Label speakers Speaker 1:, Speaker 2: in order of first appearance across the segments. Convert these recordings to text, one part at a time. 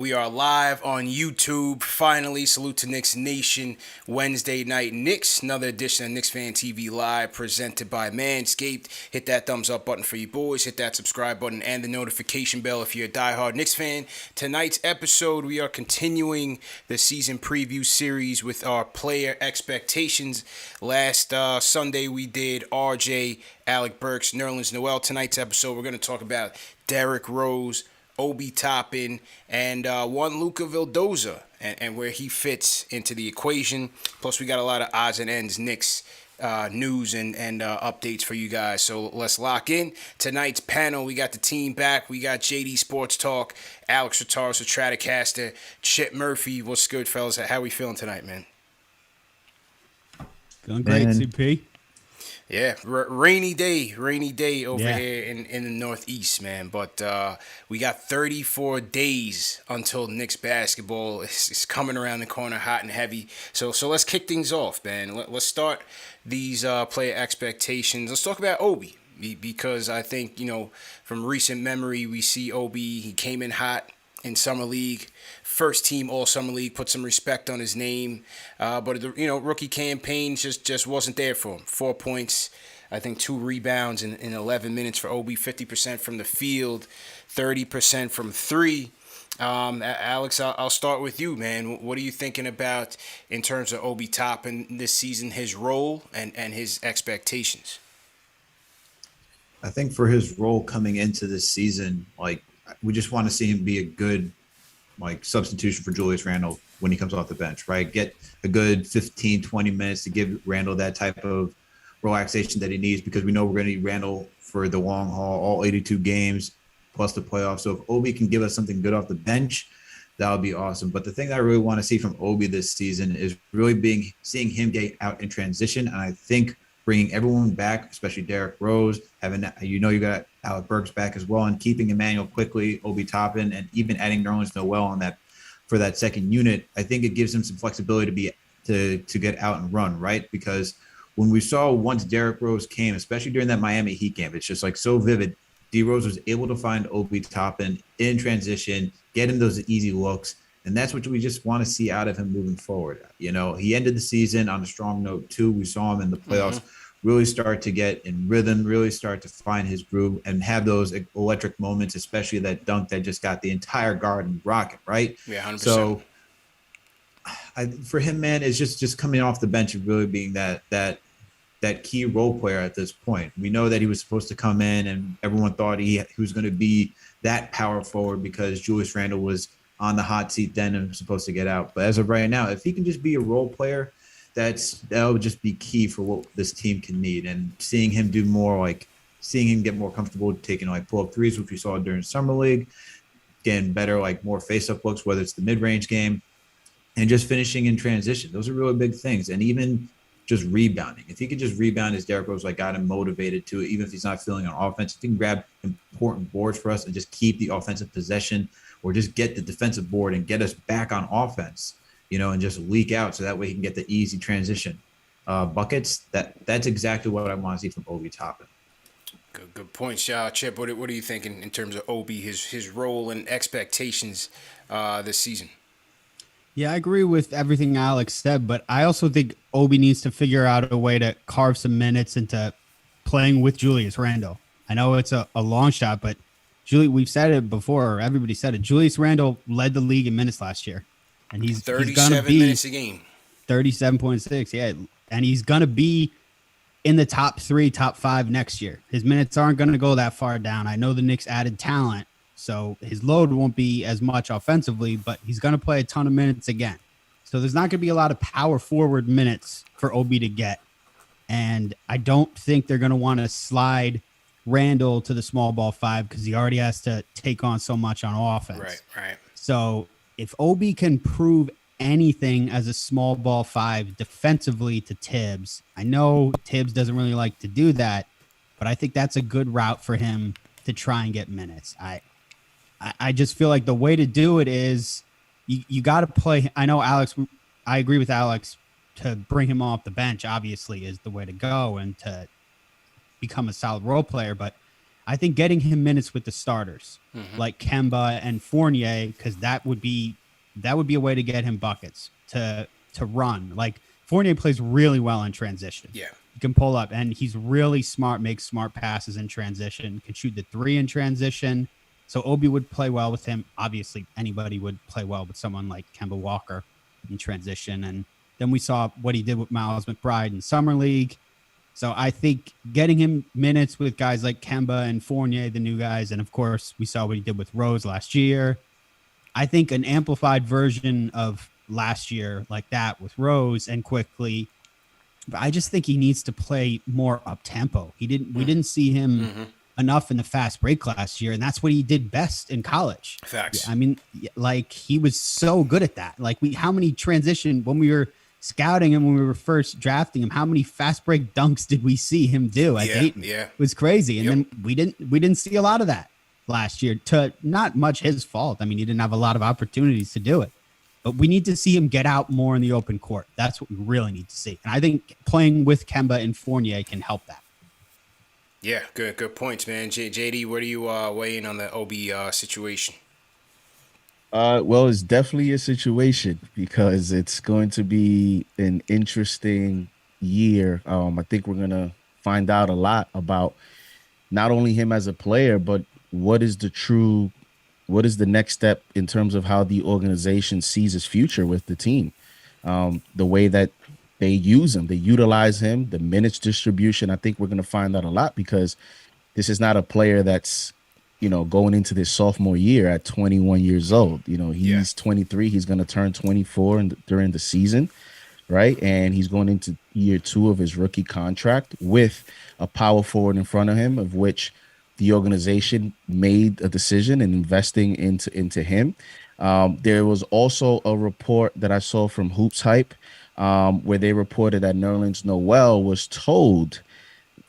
Speaker 1: We are live on YouTube. Finally, salute to Knicks Nation. Wednesday night Knicks. Another edition of Knicks Fan TV Live presented by Manscaped. Hit that thumbs up button for you boys. Hit that subscribe button and the notification bell if you're a diehard Knicks fan. Tonight's episode, we are continuing the season preview series with our player expectations. Last Sunday, we did RJ, Alec Burks, Nerlens Noel. Tonight's episode, we're going to talk about Derrick Rose, Obi Toppin, and one Luca Vildoza, and where he fits into the equation. Plus, we got a lot of odds and ends, Knicks news and updates for you guys. So let's lock in. Tonight's panel, we got the team back. We got JD Sports Talk, Alex Rataris, the Stratocaster, Chip Murphy. What's good, fellas? How we feeling tonight, man?
Speaker 2: Feeling great, CP.
Speaker 1: Yeah, rainy day over here in the Northeast, man. But we got 34 days until Knicks basketball is coming around the corner, hot and heavy. So let's kick things off, man. Let's start these player expectations. Let's talk about Obi, because I think, from recent memory, we see Obi. He came in hot in Summer League. First team All Summer League, put some respect on his name, but rookie campaign just wasn't there for him. 4 points, I think 2 rebounds in 11 minutes for Obi. 50% from the field, 30% from three. Alex, I'll start with you, man. What are you thinking about in terms of Obi Toppin this season, his role and his expectations?
Speaker 3: I think for his role coming into this season, we just want to see him be a good substitution for Julius Randle when he comes off the bench, right? Get a good 15, 20 minutes to give Randle that type of relaxation that he needs, because we know we're going to need Randle for the long haul, all 82 games plus the playoffs. So if Obi can give us something good off the bench, that would be awesome. But the thing that I really want to see from Obi this season is really seeing him get out in transition. And I think bringing everyone back, especially Derrick Rose, you got Alec Burks back as well, and keeping Emmanuel quickly, Obi Toppin, and even adding Nerlens Noel on that for that second unit. I think it gives him some flexibility to get out and run, right? Because when we saw once Derrick Rose came, especially during that Miami Heat game, it's just so vivid. D Rose was able to find Obi Toppin in transition, get him those easy looks. And that's what we just want to see out of him moving forward. He ended the season on a strong note too. We saw him in the playoffs really start to get in rhythm, really start to find his groove and have those electric moments, especially that dunk that just got the entire Garden rocking, right?
Speaker 1: Yeah, 100%.
Speaker 3: So for him, man, it's just coming off the bench and really being that key role player at this point. We know that he was supposed to come in, and everyone thought he was going to be that power forward because Julius Randle was on the hot seat then and was supposed to get out. But as of right now, if he can just be a role player, that would just be key for what this team can need. And seeing him do more, seeing him get more comfortable taking pull-up threes, which we saw during Summer League, getting better, more face-up looks, whether it's the mid-range game, and just finishing in transition. Those are really big things. And even just rebounding. If he could just rebound, as Derrick Rose got him motivated to it, even if he's not feeling on offense, if he can grab important boards for us and just keep the offensive possession, or just get the defensive board and get us back on offense, and just leak out so that way he can get the easy transition buckets. That's exactly what I want to see from Obi Toppin.
Speaker 1: Good point, Chip. What are you thinking in terms of Obi, his role and expectations this season?
Speaker 2: Yeah, I agree with everything Alex said, but I also think Obi needs to figure out a way to carve some minutes into playing with Julius Randle. I know it's a long shot, but we've said it before, or everybody said it. Julius Randle led the league in minutes last year. And he's
Speaker 1: 37 minutes a game.
Speaker 2: 37.6, yeah. And he's going to be in the top 3, top 5 next year. His minutes aren't going to go that far down. I know the Knicks added talent, so his load won't be as much offensively, but he's going to play a ton of minutes again. So there's not going to be a lot of power forward minutes for Obi to get. And I don't think they're going to want to slide Randle to the small ball 5 because he already has to take on so much on offense.
Speaker 1: Right.
Speaker 2: So if Obi can prove anything as a small ball 5 defensively to Tibbs, I know Tibbs doesn't really like to do that, but I think that's a good route for him to try and get minutes. I just feel like the way to do it is you got to play. I know I agree with Alex to bring him off the bench, obviously, is the way to go and to become a solid role player. But I think getting him minutes with the starters like Kemba and Fournier, because that would be a way to get him buckets to run. Like Fournier plays really well in transition.
Speaker 1: Yeah.
Speaker 2: You can pull up, and he's really smart, makes smart passes in transition, can shoot the three in transition. So Obi would play well with him. Obviously, anybody would play well with someone like Kemba Walker in transition. And then we saw what he did with Miles McBride in Summer League. So I think getting him minutes with guys like Kemba and Fournier, the new guys, and of course we saw what he did with Rose last year. I think an amplified version of last year like that with Rose and quickly. But I just think he needs to play more up tempo. We didn't see him enough in the fast break last year, and that's what he did best in college.
Speaker 1: Facts.
Speaker 2: I mean, like he was so good at that. Like how many transition when we were scouting him, when we were first drafting him, how many fast break dunks did we see him do at Dayton?
Speaker 1: Yeah.
Speaker 2: It was crazy. And then we didn't see a lot of that last year, to not much his fault. I mean, he didn't have a lot of opportunities to do it, but we need to see him get out more in the open court. That's what we really need to see. And I think playing with Kemba and Fournier can help that.
Speaker 1: Yeah, good points, man. JD, where do you weigh in on the Obi situation?
Speaker 4: Well, it's definitely a situation because it's going to be an interesting year. I think we're gonna find out a lot about not only him as a player, but what is the next step in terms of how the organization sees his future with the team. The way that they use him, they utilize him, the minutes distribution. I think we're going to find out a lot because this is not a player that's, going into this sophomore year at 21 years old. He's 23. He's going to turn 24 during the season, right? And he's going into year 2 of his rookie contract with a power forward in front of him, of which the organization made a decision in investing into him. There was also a report that I saw from Hoops Hype where they reported that Nerlens Noel was told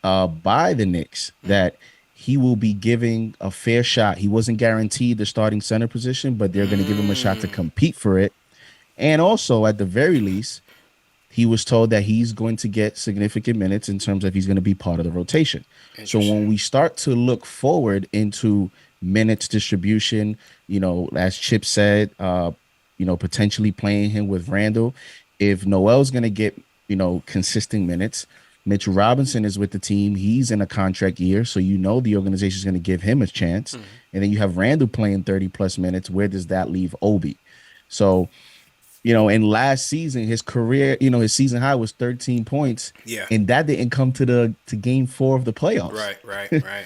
Speaker 4: by the Knicks that he will be giving a fair shot. He wasn't guaranteed the starting center position, but they're going to give him a shot to compete for it. And also, at the very least, he was told that he's going to get significant minutes in terms of he's going to be part of the rotation. So when we start to look forward into minutes distribution, as Chip said, potentially playing him with Randall, if Noel's going to get, consistent minutes, Mitch Robinson is with the team. He's in a contract year, so the organization is going to give him a chance. And then you have Randall playing 30-plus minutes. Where does that leave Obi? So, in last season, his career, his season high was 13 points.
Speaker 1: Yeah.
Speaker 4: And that didn't come to game 4 of the playoffs.
Speaker 1: Right.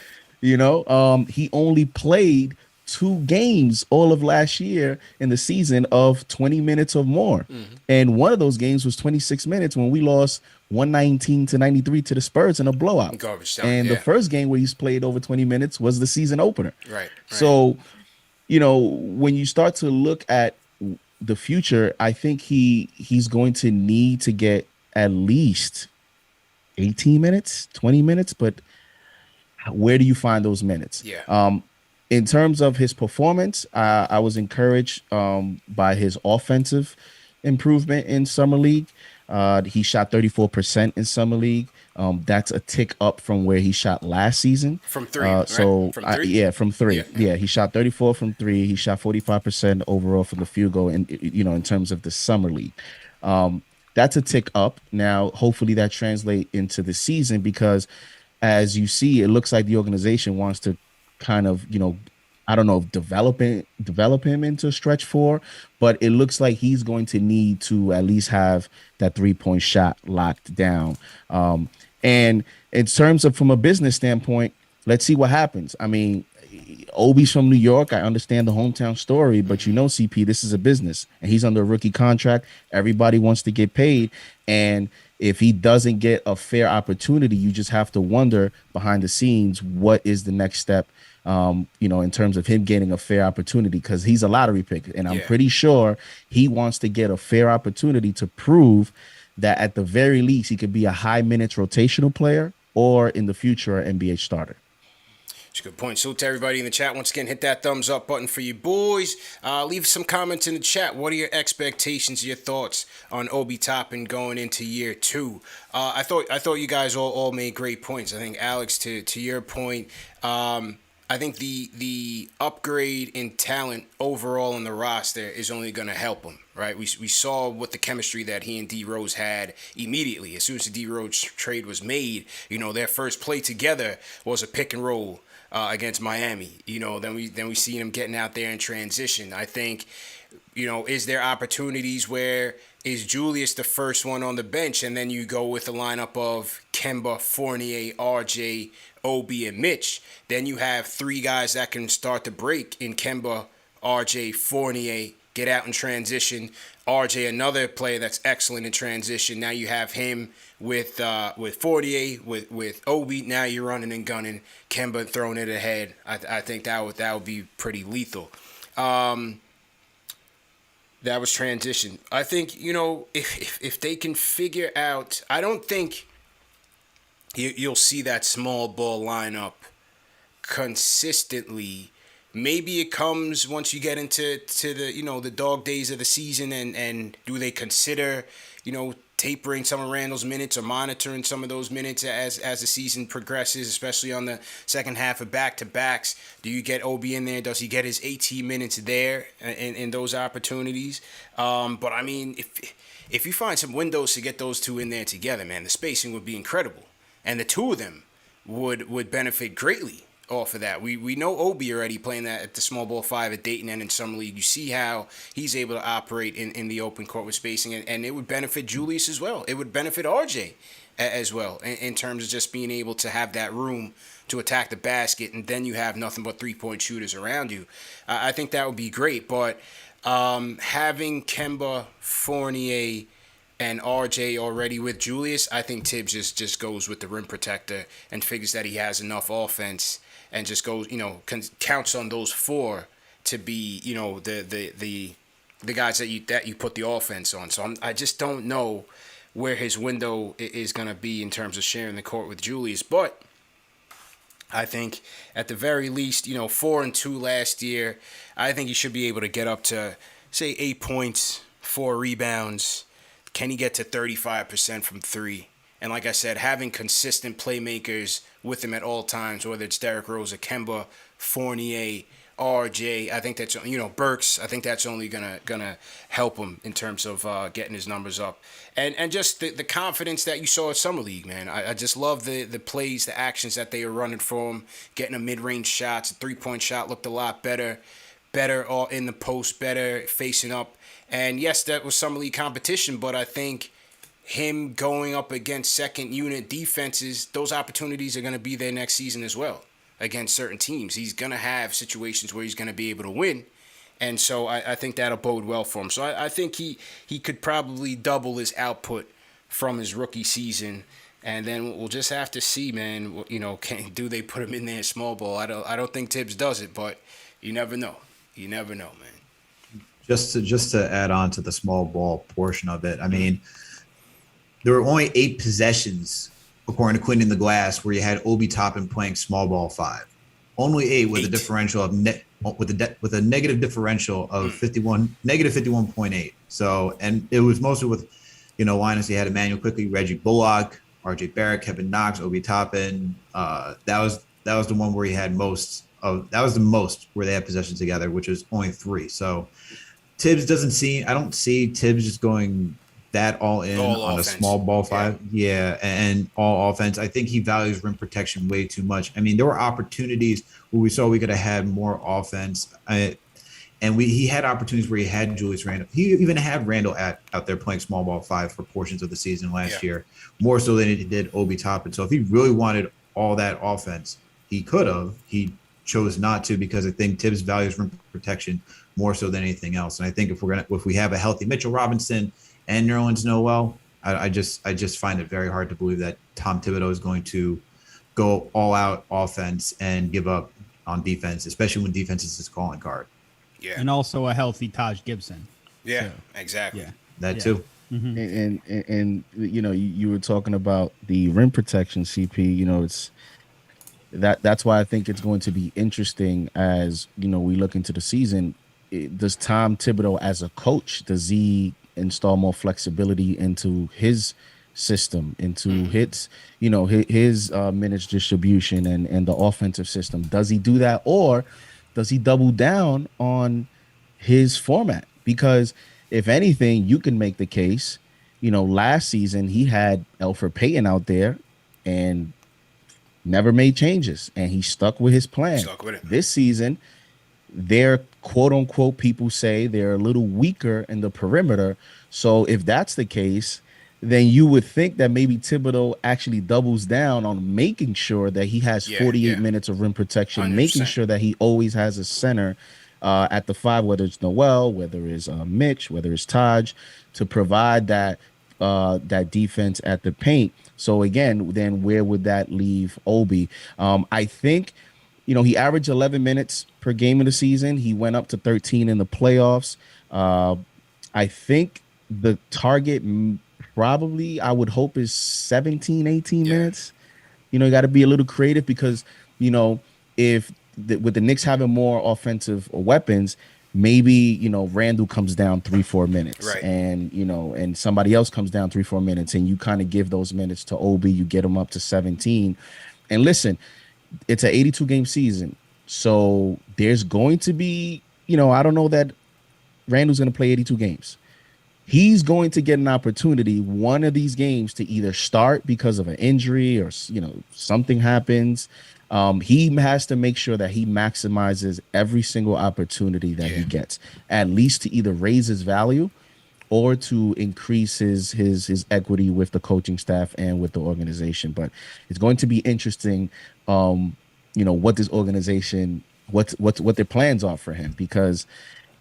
Speaker 4: He only played 2 games all of last year in the season of 20 minutes or more. And one of those games was 26 minutes when we lost 119-93 to the Spurs in a blowout.
Speaker 1: Garbage time,
Speaker 4: and the first game where he's played over 20 minutes was the season opener.
Speaker 1: Right.
Speaker 4: So, when you start to look at the future, I think he's going to need to get at least 18 minutes, 20 minutes, but where do you find those minutes?
Speaker 1: Yeah.
Speaker 4: In terms of his performance, I was encouraged by his offensive improvement in Summer League. He shot 34% in Summer League. That's a tick up from where he shot last season.
Speaker 1: From 3, right?
Speaker 4: From 3? From 3.
Speaker 1: Yeah.
Speaker 4: He shot 34 from 3. He shot 45% overall from the field goal, and in terms of the Summer League. That's a tick up. Now, hopefully that translates into the season because, as you see, it looks like the organization wants to kind of, I don't know if develop him into stretch 4, but it looks like he's going to need to at least have that 3-point shot locked down. And in terms of from a business standpoint, let's see what happens. I mean, Obi's from New York. I understand the hometown story, but CP, this is a business and he's under a rookie contract. Everybody wants to get paid. And if he doesn't get a fair opportunity, you just have to wonder behind the scenes, what is the next step, in terms of him getting a fair opportunity, because he's a lottery pick. And I'm pretty sure he wants to get a fair opportunity to prove that at the very least he could be a high minutes rotational player or in the future an NBA starter.
Speaker 1: It's a good point. Salute to everybody in the chat. Once again, hit that thumbs up button for you boys. Leave some comments in the chat. What are your expectations, your thoughts on Obi Toppin going into year 2? I thought you guys all made great points. I think Alex, to your point, I think the upgrade in talent overall in the roster is only going to help him, right? We saw what the chemistry that he and D Rose had immediately. As soon as the D Rose trade was made, their first play together was a pick and roll against Miami. Then we see him getting out there in transition. I think, is there opportunities where is Julius the first one on the bench, and then you go with the lineup of Kemba, Fournier, RJ, Obi, and Mitch? Then you have 3 guys that can start to break in Kemba, RJ, Fournier, get out in transition. RJ, another player that's excellent in transition. Now you have him with Fournier, with Obi. Now you're running and gunning. Kemba throwing it ahead. I think that would be pretty lethal. That was transition. I think, if they can figure out, I don't think you'll see that small ball lineup consistently. Maybe it comes once you get into the the dog days of the season, and do they consider tapering some of Randall's minutes or monitoring some of those minutes as the season progresses, especially on the second half of back-to-backs? Do you get Obi in there? Does he get his 18 minutes there in those opportunities? But I mean, if you find some windows to get those two in there together, man, the spacing would be incredible, and the two of them would benefit greatly off of that. We know Obi already playing that at the small ball 5 at Dayton and in Summer League. You see how he's able to operate in the open court with spacing, and it would benefit Julius as well. It would benefit RJ as well in terms of just being able to have that room to attack the basket, and then you have nothing but three-point shooters around you. I think that would be great, but having Kemba, Fournier, and RJ already with Julius, I think Tibbs just goes with the rim protector and figures that he has enough offense and just goes, counts on those 4 to be, the guys that you put the offense on. So I just don't know where his window is going to be in terms of sharing the court with Julius. But I think at the very least, 4-2 last year, I think he should be able to get up to, say, 8 points, 4 rebounds. Can he get to 35% from 3? And like I said, having consistent playmakers with him at all times, whether it's Derrick Rose or Kemba, Fournier, RJ, I think that's, Burks, I think that's only gonna help him in terms of getting his numbers up. And just the confidence that you saw at Summer League, man. I just love the plays, the actions that they were running for him, getting a mid-range shots. A 3-point shot looked a lot better all in the post, better facing up. And yes, that was Summer League competition, but I think him going up against second unit defenses, those opportunities are going to be there next season as well against certain teams. He's going to have situations where he's going to be able to win. And so I think that'll bode well for him. So I think he could probably double his output from his rookie season. And then we'll just have to see, man, do they put him in there small ball? I don't think Tibbs does it, but you never know. You never know, man.
Speaker 3: Just to add on to the small ball portion of it, I mean, there were only 8 possessions, according to Quinn in the Glass, where you had Obi Toppin playing small ball 5. Only 8 with a differential of with a negative differential of negative 51.8. So, and it was mostly with, Linus. He had Emmanuel Quickly, Reggie Bullock, RJ Barrett, Kevin Knox, Obi Toppin. That was the one where he had that was the most where they had possessions together, which was only 3. So Tibbs I don't see Tibbs just going that all in on offense. A small ball 5. Yeah, and all offense. I think he values rim protection way too much. I mean, there were opportunities where we saw we could have had more offense. He had opportunities where he had Julius Randle. He even had Randle out there playing small ball 5 for portions of the season last year, more so than he did Obi Toppin. So if he really wanted all that offense, he could have. He chose not to because I think Tibbs values rim protection more so than anything else. And I think if we have a healthy Mitchell Robinson and Nerlens Noel, I just find it very hard to believe that Tom Thibodeau is going to go all out offense and give up on defense, especially when defense is his calling card.
Speaker 1: Yeah,
Speaker 2: and also a healthy Taj Gibson.
Speaker 1: Yeah, exactly.
Speaker 2: Yeah,
Speaker 3: that too.
Speaker 2: Mm-hmm.
Speaker 4: And you were talking about the rim protection, CP. that's why I think it's going to be interesting as we look into the season. Does Tom Thibodeau as a coach, does he install more flexibility into his system, into his minutes distribution and the offensive system? Does he do that, or does he double down on his format? Because if anything, you can make the case. Last season he had Elfrid Payton out there and never made changes, and he stuck with his plan.
Speaker 1: Stuck with it.
Speaker 4: This season, they're quote unquote, people say they're a little weaker in the perimeter. So if that's the case, then you would think that maybe Thibodeau actually doubles down on making sure that he has 48 minutes of rim protection,
Speaker 1: 100%.
Speaker 4: making sure that he always has a center at the 5, whether it's Noel, whether it's Mitch, whether it's Taj, to provide that defense at the paint. So again, then where would that leave Obi? I think, he averaged 11 minutes per game in the season. He went up to 13 in the playoffs. I think the target probably, I would hope, is 17, 18 minutes. You got to be a little creative because, if with the Knicks having more offensive weapons, maybe, Randall comes down 3-4 minutes,
Speaker 1: right,
Speaker 4: and, and somebody else comes down 3-4 minutes, and you kind of give those minutes to Obi, you get him up to 17. And listen, it's an 82 game season. So there's going to be, I don't know that Randall's going to play 82 games. He's going to get an opportunity one of these games to either start because of an injury or, something happens. He has to make sure that he maximizes every single opportunity that he gets, at least to either raise his value or to increase his equity with the coaching staff and with the organization. But it's going to be interesting, what this organization, what their plans are for him, because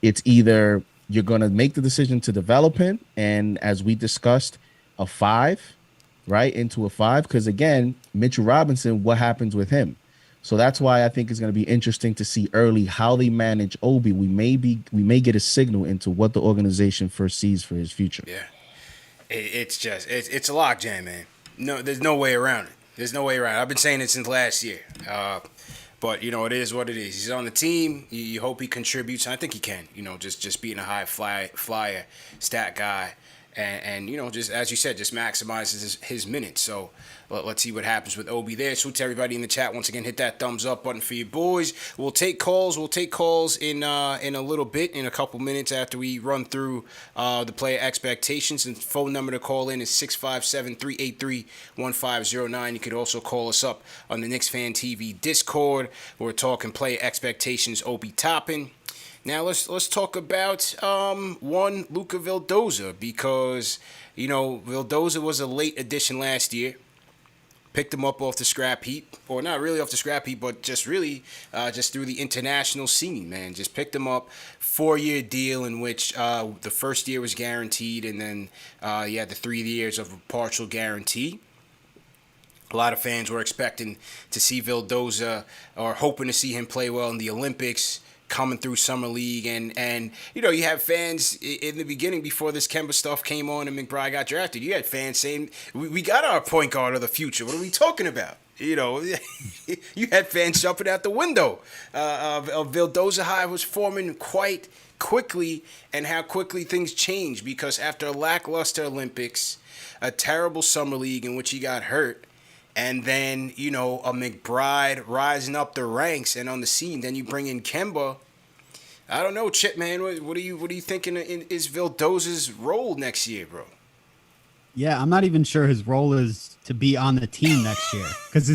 Speaker 4: it's either you're going to make the decision to develop him, and as we discussed, a 5, right, into a 5, because again, Mitchell Robinson, what happens with him? So that's why I think it's going to be interesting to see early how they manage Obi. We may get a signal into what the organization foresees for his future.
Speaker 1: Yeah, it's a logjam, man. No, there's no way around it. There's no way around it. I've been saying it since last year. But, it is what it is. He's on the team. You hope he contributes. And I think he can, just being a high flyer stat guy. And just as you said, just maximizes his minutes. So let's see what happens with Obi there. So to everybody in the chat, once again, hit that thumbs up button for you boys. We'll take calls. We'll take calls in a little bit, in a couple minutes after we run through the player expectations. And phone number to call in is 657-383-1509. You could also call us up on the Knicks Fan TV Discord. We're talking player expectations, Obi Toppin. Now let's talk about one Luca Vildoza, because Vildoza was a late addition last year. Picked him up off the scrap heap, or not really off the scrap heap, but just really just through the international scene, man. Just picked him up, 4-year deal in which the first year was guaranteed, and then you had the 3 years of a partial guarantee. A lot of fans were expecting to see Vildoza, or hoping to see him play well in the Olympics, coming through summer league, and you have fans in the beginning, before this Kemba stuff came on and McBride got drafted, you had fans saying, we got our point guard of the future, what are we talking about? You had fans jumping out the window of Vildoza High was forming quite quickly, and how quickly things changed, because after a lackluster Olympics, a terrible summer league in which he got hurt, and then, a McBride rising up the ranks and on the scene. Then you bring in Kemba. I don't know, Chip, man. What are you thinking is Vildoza's role next year, bro?
Speaker 2: Yeah, I'm not even sure his role is to be on the team next year. Because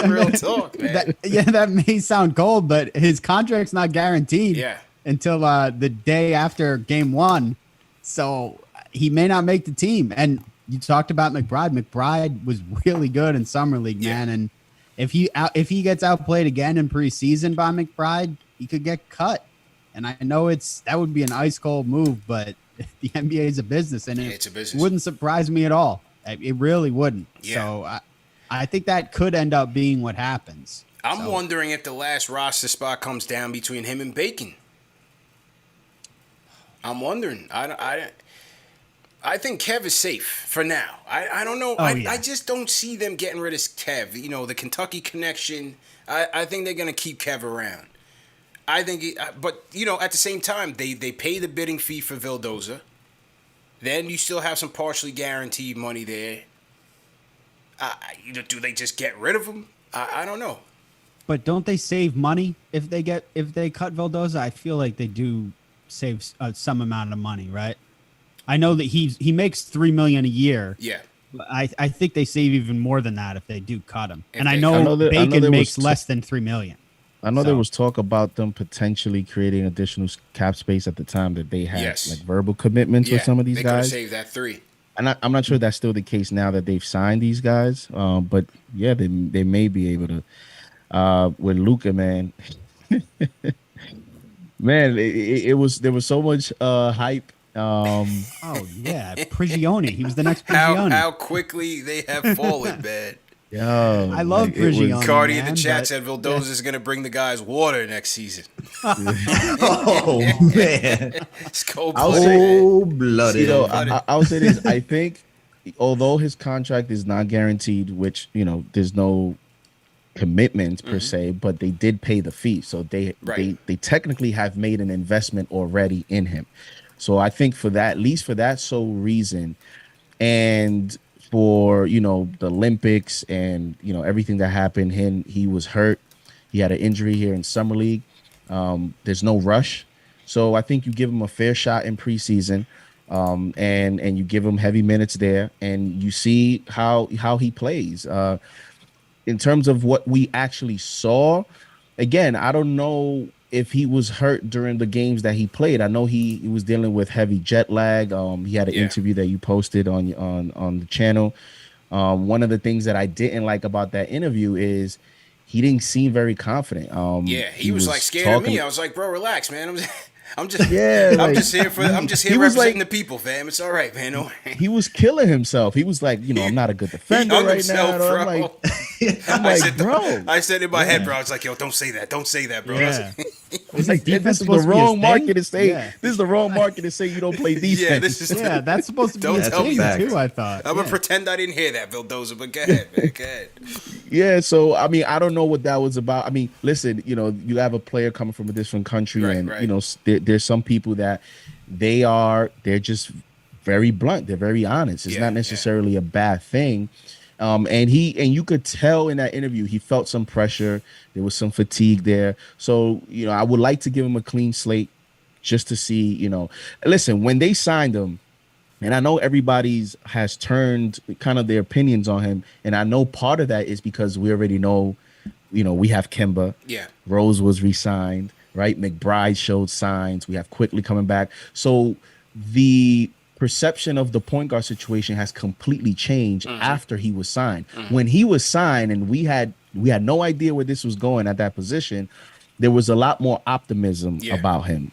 Speaker 1: real talk, man.
Speaker 2: That may sound cold, but his contract's not guaranteed until the day after game 1. So he may not make the team. And you talked about McBride. McBride was really good in summer league, man. And if he gets outplayed again in preseason by McBride, he could get cut. And I know that would be an ice cold move, but the NBA is a business, and it's a business. Wouldn't surprise me at all. It really wouldn't. Yeah. So I think that could end up being what happens.
Speaker 1: I'm wondering if the last roster spot comes down between him and Bacon. I'm wondering. I think Kev is safe for now. I don't know.
Speaker 2: Oh,
Speaker 1: I just don't see them getting rid of Kev. You know, the Kentucky connection. I think they're going to keep Kev around. I think, but, you know, at the same time, they pay the bidding fee for Vildoza. Then you still have some partially guaranteed money there. Do they just get rid of him? I don't know.
Speaker 2: But don't they save money if they cut Vildoza? I feel like they do save some amount of money, right? I know that he makes $3 million a year.
Speaker 1: Yeah.
Speaker 2: But I think they save even more than that if they do cut him.
Speaker 1: If
Speaker 2: And
Speaker 1: they-
Speaker 2: I know Bacon makes
Speaker 4: was
Speaker 2: less than $3 million.
Speaker 4: I know
Speaker 2: So-
Speaker 4: there was talk about them potentially creating additional cap space at the time that they had
Speaker 1: Yes.
Speaker 4: like verbal commitments with some of these
Speaker 1: they could have
Speaker 4: guys.
Speaker 1: saved that 3.
Speaker 4: And I'm not sure that's still the case now that they've signed these guys. But yeah, they may be able to. With Luca, man, man, there was so much hype.
Speaker 2: Oh yeah, Prigioni. He was the next Prigioni.
Speaker 1: How quickly they have fallen, man.
Speaker 4: Yo,
Speaker 2: I love Prigioni.
Speaker 1: Cardi in
Speaker 2: man,
Speaker 1: the chat
Speaker 2: but-
Speaker 1: said Vildoza is going to bring the guys water next season.
Speaker 3: Oh man,
Speaker 1: It's cold
Speaker 4: I'll
Speaker 1: blooded.
Speaker 4: say-
Speaker 3: cold-blooded.
Speaker 4: You know, I'll say this. I think, although his contract is not guaranteed, which, you know, there's no commitment per se, but they did pay the fee, so they technically have made an investment already in him. So I think for that, at least for that sole reason, and for, you know, the Olympics and, you know, everything that happened, he was hurt. He had an injury here in summer league. There's no rush. So I think you give him a fair shot in preseason, and you give him heavy minutes there, and you see how he plays. In terms of what we actually saw, again, I don't know if he was hurt during the games that he played. I know he was dealing with heavy jet lag. He had an interview that you posted on the channel. One of the things that I didn't like about that interview is he didn't seem very confident.
Speaker 1: He was like scared of me. I was like, bro, relax, man. I'm just here representing the people, fam. It's all right, man. No.
Speaker 4: He was killing himself. He was like, you know, I'm not a good defender
Speaker 1: hung
Speaker 4: right
Speaker 1: himself,
Speaker 4: now.
Speaker 1: bro.
Speaker 4: I'm like, bro.
Speaker 1: I said in my head, bro. I was like, yo, don't say that, bro.
Speaker 2: Yeah.
Speaker 4: It's like,
Speaker 2: defense
Speaker 4: this is the
Speaker 2: supposed to be his
Speaker 4: wrong
Speaker 2: thing?
Speaker 4: market to say.
Speaker 2: Yeah.
Speaker 4: This is the wrong market to say you don't play defense.
Speaker 1: Yeah, this is.
Speaker 2: Yeah, that's supposed to be
Speaker 1: Don't
Speaker 2: his
Speaker 1: tell me
Speaker 2: thing
Speaker 3: that.
Speaker 2: too. I thought.
Speaker 1: I'm gonna pretend I didn't hear that, Vildoza. But go ahead, man. Go ahead.
Speaker 4: Yeah, so I mean, I don't know what that was about. I mean, listen, you know, you have a player coming from a different country,
Speaker 1: Right,
Speaker 4: and
Speaker 1: right.
Speaker 4: you know, there's some people that they're just very blunt. They're very honest. It's not necessarily a bad thing. And you could tell in that interview he felt some pressure. There was some fatigue there. So, you know, I would like to give him a clean slate just to see, you know, listen, when they signed him, and I know everybody's has turned kind of their opinions on him, and I know part of that is because we already know, you know, we have Kemba.
Speaker 1: Yeah.
Speaker 4: Rose was re-signed, right? McBride showed signs. We have Quickly coming back. So the perception of the point guard situation has completely changed after he was signed. When he was signed and we had no idea where this was going at that position, there was a lot more optimism about him.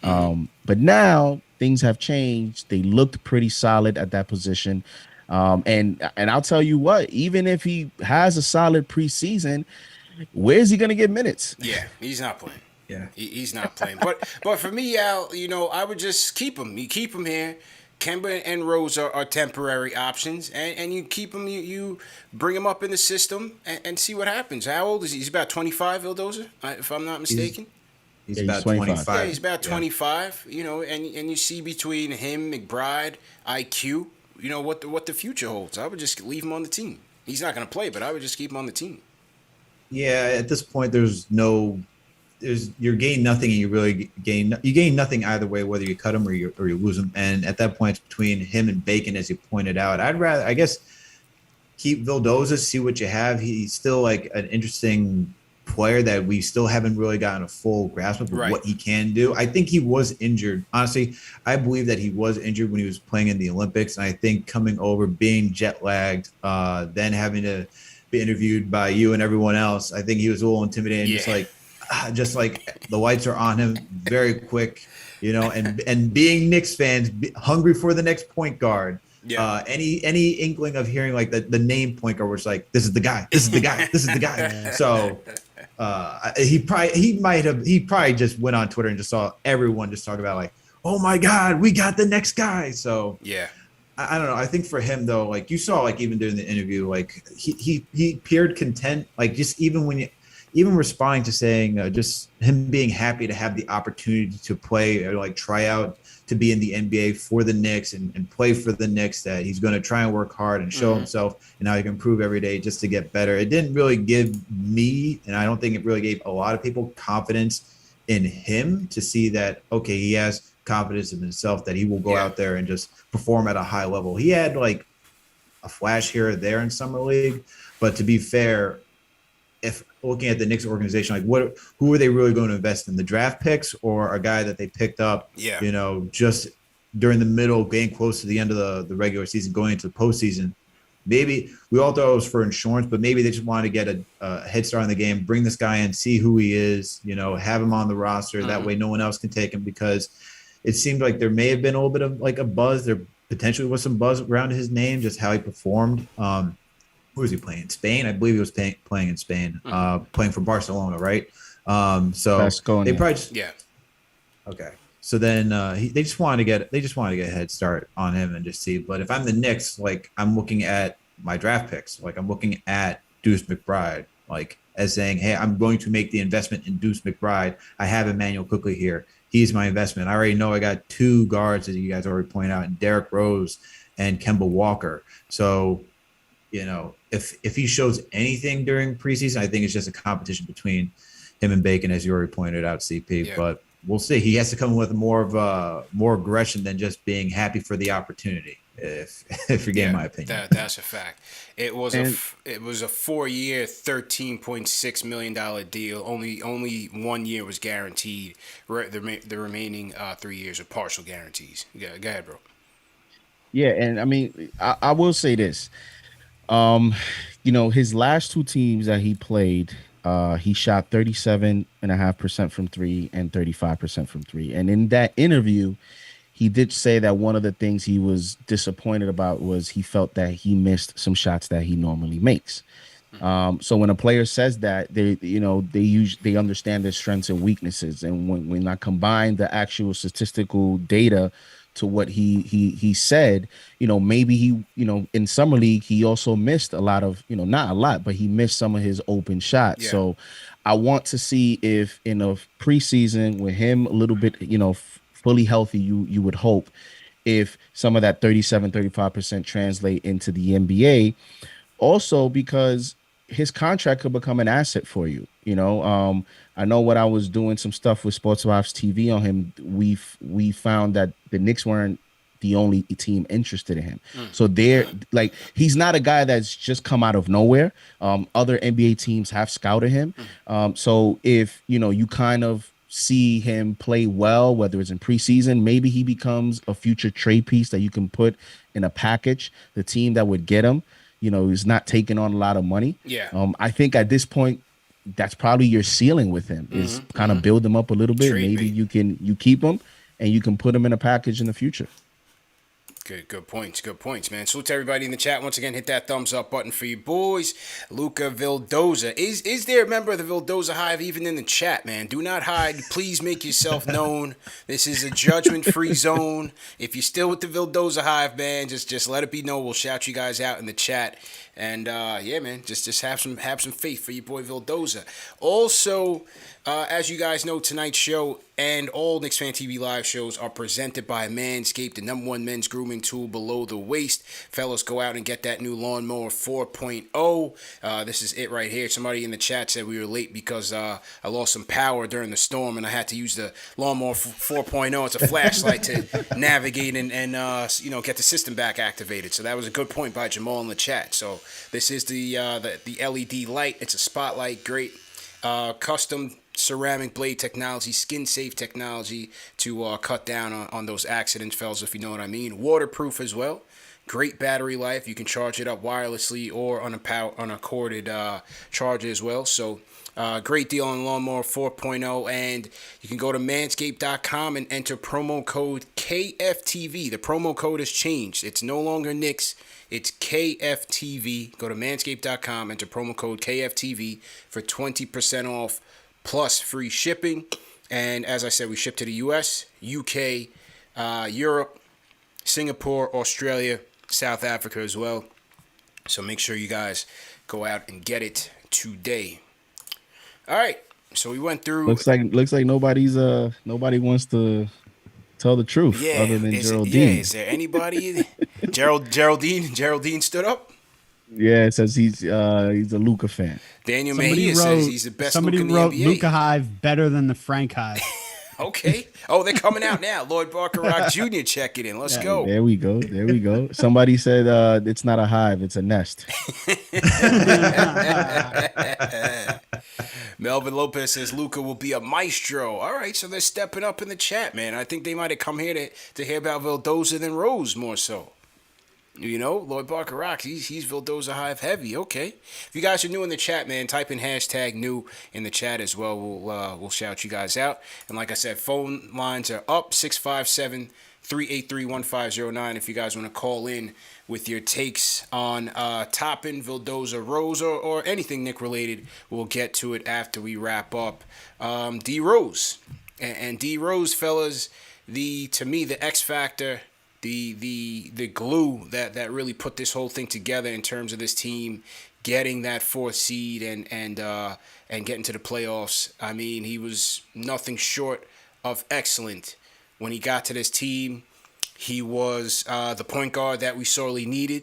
Speaker 4: But now things have changed. They looked pretty solid at that position. And I'll tell you what, even if he has a solid preseason, where's he going to get minutes?
Speaker 1: Yeah, he's not playing.
Speaker 3: Yeah.
Speaker 1: He's not playing. But for me, Al, you know, I would just keep him. You keep him here. Kemba and Rose are temporary options, and you keep him. You bring him up in the system and see what happens. How old is he? He's about 25, Vildoza, if I'm not mistaken.
Speaker 3: He's
Speaker 4: Yeah,
Speaker 3: about
Speaker 4: he's 25.
Speaker 3: 25.
Speaker 1: Yeah, he's about 25. You know, and you see between him, McBride, IQ, you know what the future holds. I would just leave him on the team. He's not going to play, but I would just keep him on the team.
Speaker 3: Yeah, at this point, you're gaining nothing, and you gain nothing either way, whether you cut him or you lose him. And at that point, it's between him and Bacon, as you pointed out. I'd rather, I guess, keep Vildoza, see what you have. He's still like an interesting player that we still haven't really gotten a full grasp of what he can do. I think he was injured. Honestly, I believe that he was injured when he was playing in the Olympics. And I think coming over, being jet lagged, then having to be interviewed by you and everyone else, I think he was a little intimidating. Just like the lights are on him very quick, you know, and being Knicks fans, hungry for the next point guard.
Speaker 1: Yeah.
Speaker 3: Any inkling of hearing like the name point guard was like, this is the guy. So he probably just went on Twitter and just saw everyone just talk about like, oh my God, we got the next guy. So
Speaker 1: Yeah.
Speaker 3: I don't know. I think for him though, like you saw, like even during the interview, like he appeared content. Like just even responding to saying just him being happy to have the opportunity to play or like try out to be in the NBA for the Knicks and play for the Knicks. That he's going to try and work hard and show himself and how he can improve every day just to get better. It didn't really give me, and I don't think it really gave a lot of people confidence in him to see that okay, he has confidence in himself that he will go
Speaker 1: Yeah.
Speaker 3: out there and just perform at a high level. He had like a flash here or there in summer league, but to be fair, if looking at the Knicks organization, like who are they really going to invest in, the draft picks or a guy that they picked up,
Speaker 1: Yeah.
Speaker 3: just during the middle, getting close to the end of the regular season, going into the postseason. Maybe we all thought it was for insurance, but maybe they just wanted to get a head start in the game, bring this guy in, see who he is, have him on the roster. That way no one else can take him because it seemed like there may have been a little bit of like a buzz. There potentially was some buzz around his name, just how he performed. Who was he playing? In Spain? I believe he was playing in Spain, playing for Barcelona, right? So they
Speaker 4: Basconia.
Speaker 3: probably just,
Speaker 1: Yeah.
Speaker 3: okay. So then they just wanted to get a head start on him and just see. But if I'm the Knicks, like I'm looking at my draft picks, like I'm looking at Deuce McBride, like as saying, hey, I'm going to make the investment in Deuce McBride. I have Emmanuel Quickly here. He's my investment. I already know I got two guards, as you guys already pointed out, Derrick Rose and Kemba Walker. So, if he shows anything during preseason, I think it's just a competition between him and Bacon, as you already pointed out, CP.
Speaker 1: Yeah.
Speaker 3: But we'll see. He has to come with more aggression than just being happy for the opportunity. If you get my opinion.
Speaker 1: That's a fact. It was
Speaker 4: And
Speaker 1: a 4-year, $13.6 million deal. Only 1 year was guaranteed. The remaining 3 years are partial guarantees. Yeah, go ahead, bro.
Speaker 4: yeah, and I mean, I will say this. His last two teams that he played, he shot 37.5% from three and 35% from three. And in that interview, he did say that one of the things he was disappointed about was he felt that he missed some shots that he normally makes. So when a player says that, they understand their strengths and weaknesses, and when I combine the actual statistical data to what he said, maybe he, in summer league he also missed a lot of, not a lot, but he missed some of his open shots.
Speaker 1: Yeah.
Speaker 4: So I want to see if in a preseason with him a little bit, fully healthy, you would hope if some of that 35% translate into the NBA. Also because his contract could become an asset for you. I know when I was doing some stuff with Sports Wives TV on him, we found that the Knicks weren't the only team interested in him. So they're like, he's not a guy that's just come out of nowhere. Other NBA teams have scouted him. So if you kind of see him play well, whether it's in preseason, maybe he becomes a future trade piece that you can put in a package. The team that would get him, is not taking on a lot of money.
Speaker 1: Yeah.
Speaker 4: I think at this point, that's probably your ceiling with him is kind of build him up a little bit.
Speaker 1: Trade
Speaker 4: Maybe
Speaker 1: bait.
Speaker 4: you keep him and you can put him in a package in the future.
Speaker 1: Good points, man. Salute to everybody in the chat. Once again, hit that thumbs up button for you boys. Luca Vildoza. Is there a member of the Vildoza Hive even in the chat, man? Do not hide. Please make yourself known. This is a judgment-free zone. If you're still with the Vildoza Hive, man, just let it be known. We'll shout you guys out in the chat. And yeah, man, just have some faith for your boy Vildoza. Also, as you guys know, tonight's show and all Knicks Fan TV live shows are presented by Manscaped, the #1 men's grooming tool below the waist. Fellas, go out and get that new Lawnmower 4.0. This is it right here. Somebody in the chat said we were late because I lost some power during the storm and I had to use the Lawnmower 4.0. It's a flashlight to navigate and get the system back activated. So that was a good point by Jamal in the chat. So this is the LED light. It's a spotlight, great custom ceramic blade technology, skin safe technology to cut down on those accidents, fellas, if you know what I mean. Waterproof as well. Great battery life. You can charge it up wirelessly or on a corded charger as well. So great deal on Lawnmower 4.0. And you can go to manscaped.com and enter promo code KFTV. The promo code has changed. It's no longer Knicks. It's KFTV. Go to manscaped.com, enter promo code KFTV for 20% off plus free shipping. And as I said, we ship to the US, UK, Europe, Singapore, Australia, South Africa as well. So make sure you guys go out and get it today. All right. So we went through.
Speaker 4: Looks like nobody wants to tell the truth other than Geraldine.
Speaker 1: Is there anybody? Geraldine stood up.
Speaker 4: Yeah, it says he's a Luca fan.
Speaker 1: Daniel Mejia says he's the best Luca in the NBA.
Speaker 2: Luca Hive better than the Frank Hive.
Speaker 1: Okay. Oh, they're coming out now. Lloyd Barker-Rock Jr. checking in. Let's go.
Speaker 4: There we go. Somebody said it's not a hive, it's a nest.
Speaker 1: Melvin Lopez says Luca will be a maestro. All right, so they're stepping up in the chat, man. I think they might have come here to hear about Vildoza than Rose more so. You know, Lloyd Barker-Rock, he's Vildoza Hive heavy. Okay. If you guys are new in the chat, man, type in hashtag new in the chat as well. We'll shout you guys out. And like I said, phone lines are up, 657-383-1509 if you guys want to call in with your takes on Toppin, Vildoza, Rose, or anything Nick related. We'll get to it after we wrap up. D Rose. And D Rose, fellas, to me, the X factor, the glue that really put this whole thing together in terms of this team getting that fourth seed and getting to the playoffs. I mean, he was nothing short of excellent when he got to this team. He was the point guard that we sorely needed.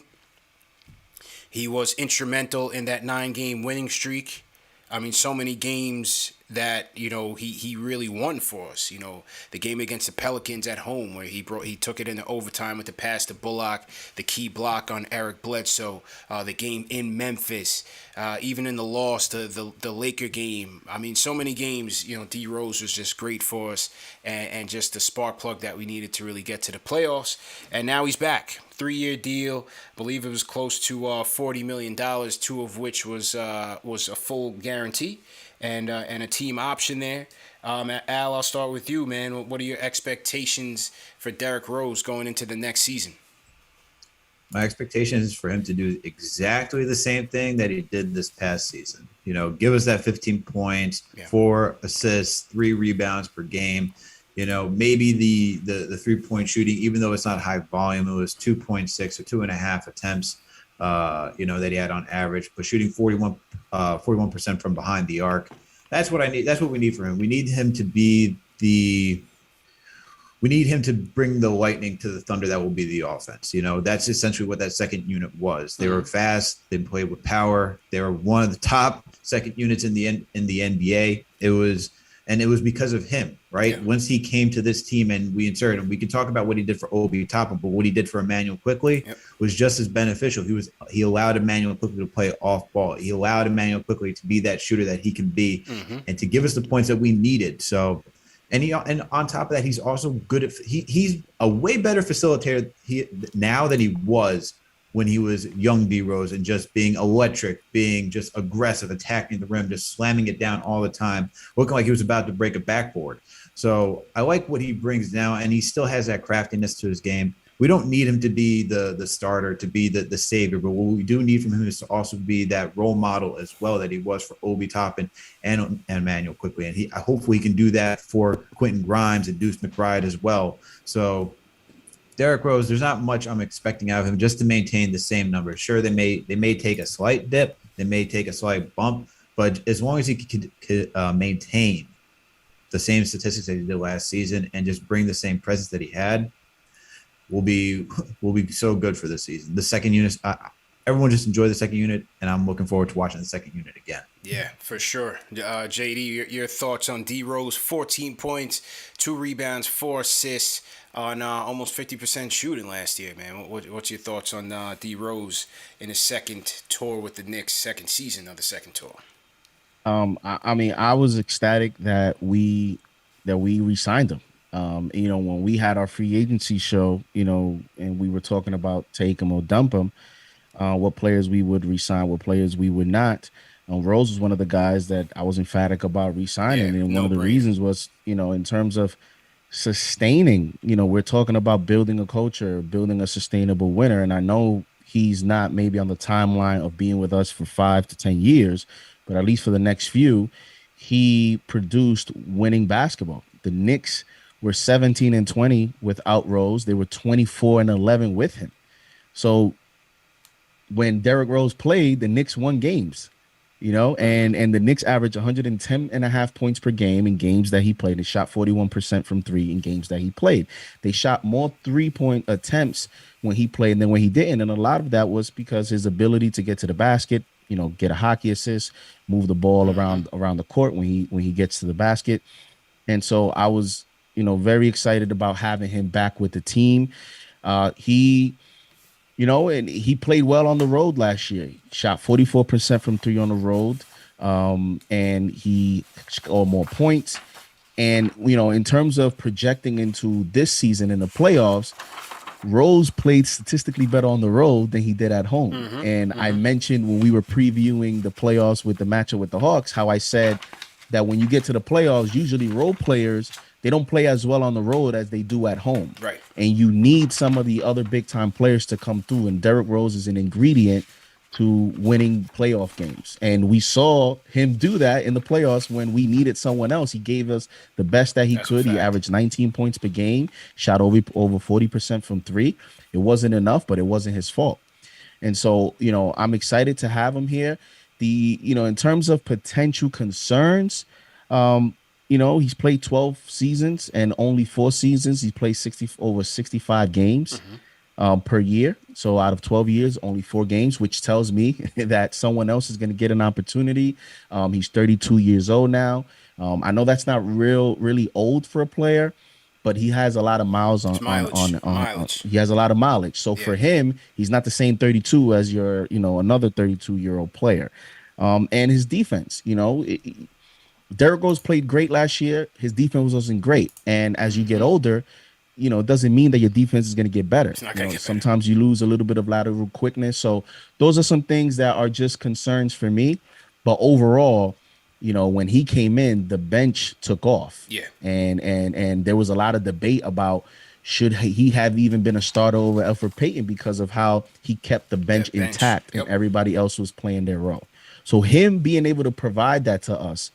Speaker 1: He was instrumental in that 9-game winning streak. I mean, so many games that, you know, he really won for us. You know, the game against the Pelicans at home where he took it into overtime with the pass to Bullock, the key block on Eric Bledsoe, the game in Memphis, even in the loss to the Laker game. I mean, so many games, you know, D Rose was just great for us and just the spark plug that we needed to really get to the playoffs. And now he's back. 3-year deal. I believe it was close to $40 million, 2 of which was a full guarantee and a team option there. Al, I'll start with you, man. What are your expectations for Derrick Rose going into the next season?
Speaker 3: My expectation is for him to do exactly the same thing that he did this past season. You know, give us that 15 points, 4 assists, 3 rebounds per game. You know, maybe the 3-point shooting, even though it's not high volume, it was 2.6 or 2.5 attempts, you know, that he had on average, but shooting 41% from behind the arc. That's what I need. That's what we need for him. We need him to be we need him to bring the lightning to the thunder that will be the offense. You know, that's essentially what that second unit was. They were fast. They played with power. They were one of the top second units in the NBA. It was because of him, right? Yeah. Once he came to this team and we inserted him, we can talk about what he did for Obi Toppin, but what he did for Emmanuel Quickley was just as beneficial. He allowed Emmanuel Quickley to play off ball. He allowed Emmanuel Quickley to be that shooter that he can be and to give us the points that we needed. So, and on top of that, he's also good at he's a way better facilitator now than he was when he was young D Rose and just being electric, being just aggressive, attacking the rim, just slamming it down all the time, looking like he was about to break a backboard. So I like what he brings now, and he still has that craftiness to his game. We don't need him to be the starter, to be the savior, but what we do need from him is to also be that role model as well that he was for Obi Toppin and Emmanuel Quickley. And hopefully he can do that for Quentin Grimes and Deuce McBride as well. So Derrick Rose, there's not much I'm expecting out of him just to maintain the same numbers. Sure, they may take a slight dip, they may take a slight bump, but as long as he could maintain the same statistics that he did last season and just bring the same presence that he had, we'll be so good for this season. The second unit, everyone just enjoy the second unit, and I'm looking forward to watching the second unit again.
Speaker 1: Yeah, for sure. JD, your thoughts on D Rose? 14 points, 2 rebounds, 4 assists on almost 50% shooting last year, man. What's your thoughts on D Rose in his second tour with the Knicks, second season of the second tour?
Speaker 4: I mean, I was ecstatic that we re-signed him. You know, when we had our free agency show, you know, and we were talking about take him or dump him, what players we would re-sign, what players we would not. Rose was one of the guys that I was emphatic about re-signing, and one of the reasons was, you know, in terms of sustaining, you know, we're talking about building a culture, building a sustainable winner. And I know he's not maybe on the timeline of being with us for 5 to 10 years, but at least for the next few, he produced winning basketball. The Knicks were 17-20 without Rose. They were 24-11 with him. So when Derrick Rose played, the Knicks won games, and the Knicks averaged 110.5 points per game in games that he played. They shot 41% from three in games that he played. They shot more 3-point attempts when he played than when he didn't. And a lot of that was because his ability to get to the basket, get a hockey assist, move the ball around the court when he gets to the basket. And so I was, very excited about having him back with the team. And he played well on the road last year. He shot 44% from three on the road, and he scored more points. And, in terms of projecting into this season in the playoffs, Rose played statistically better on the road than he did at home. I mentioned when we were previewing the playoffs with the matchup with the Hawks, how I said that when you get to the playoffs, usually role players, they don't play as well on the road as they do at home.
Speaker 1: Right.
Speaker 4: And you need some of the other big time players to come through. And Derrick Rose is an ingredient to winning playoff games. And we saw him do that in the playoffs when we needed someone else. He gave us the best that he could. He averaged 19 points per game, shot over 40% from three. It wasn't enough, but it wasn't his fault. And so, I'm excited to have him here. In terms of potential concerns, he's played 12 seasons and only 4 seasons. He's played over 65 games per year. So out of 12 years, only 4 games, which tells me that someone else is going to get an opportunity. He's 32 years old now. I know that's not really old for a player, but he has a lot of miles on mileage. He has a lot of mileage. So for him, he's not the same 32 as your, another 32-year-old player. And his defense, Derrick Rose played great last year. His defense wasn't great. And as you get older, it doesn't mean that your defense is going to get better.
Speaker 1: It's not going to get better.
Speaker 4: Sometimes you lose a little bit of lateral quickness. So those are some things that are just concerns for me. But overall, when he came in, the bench took off.
Speaker 1: Yeah.
Speaker 4: And there was a lot of debate about should he have even been a starter over Elfrid Payton because of how he kept the bench intact and everybody else was playing their role. So him being able to provide that to us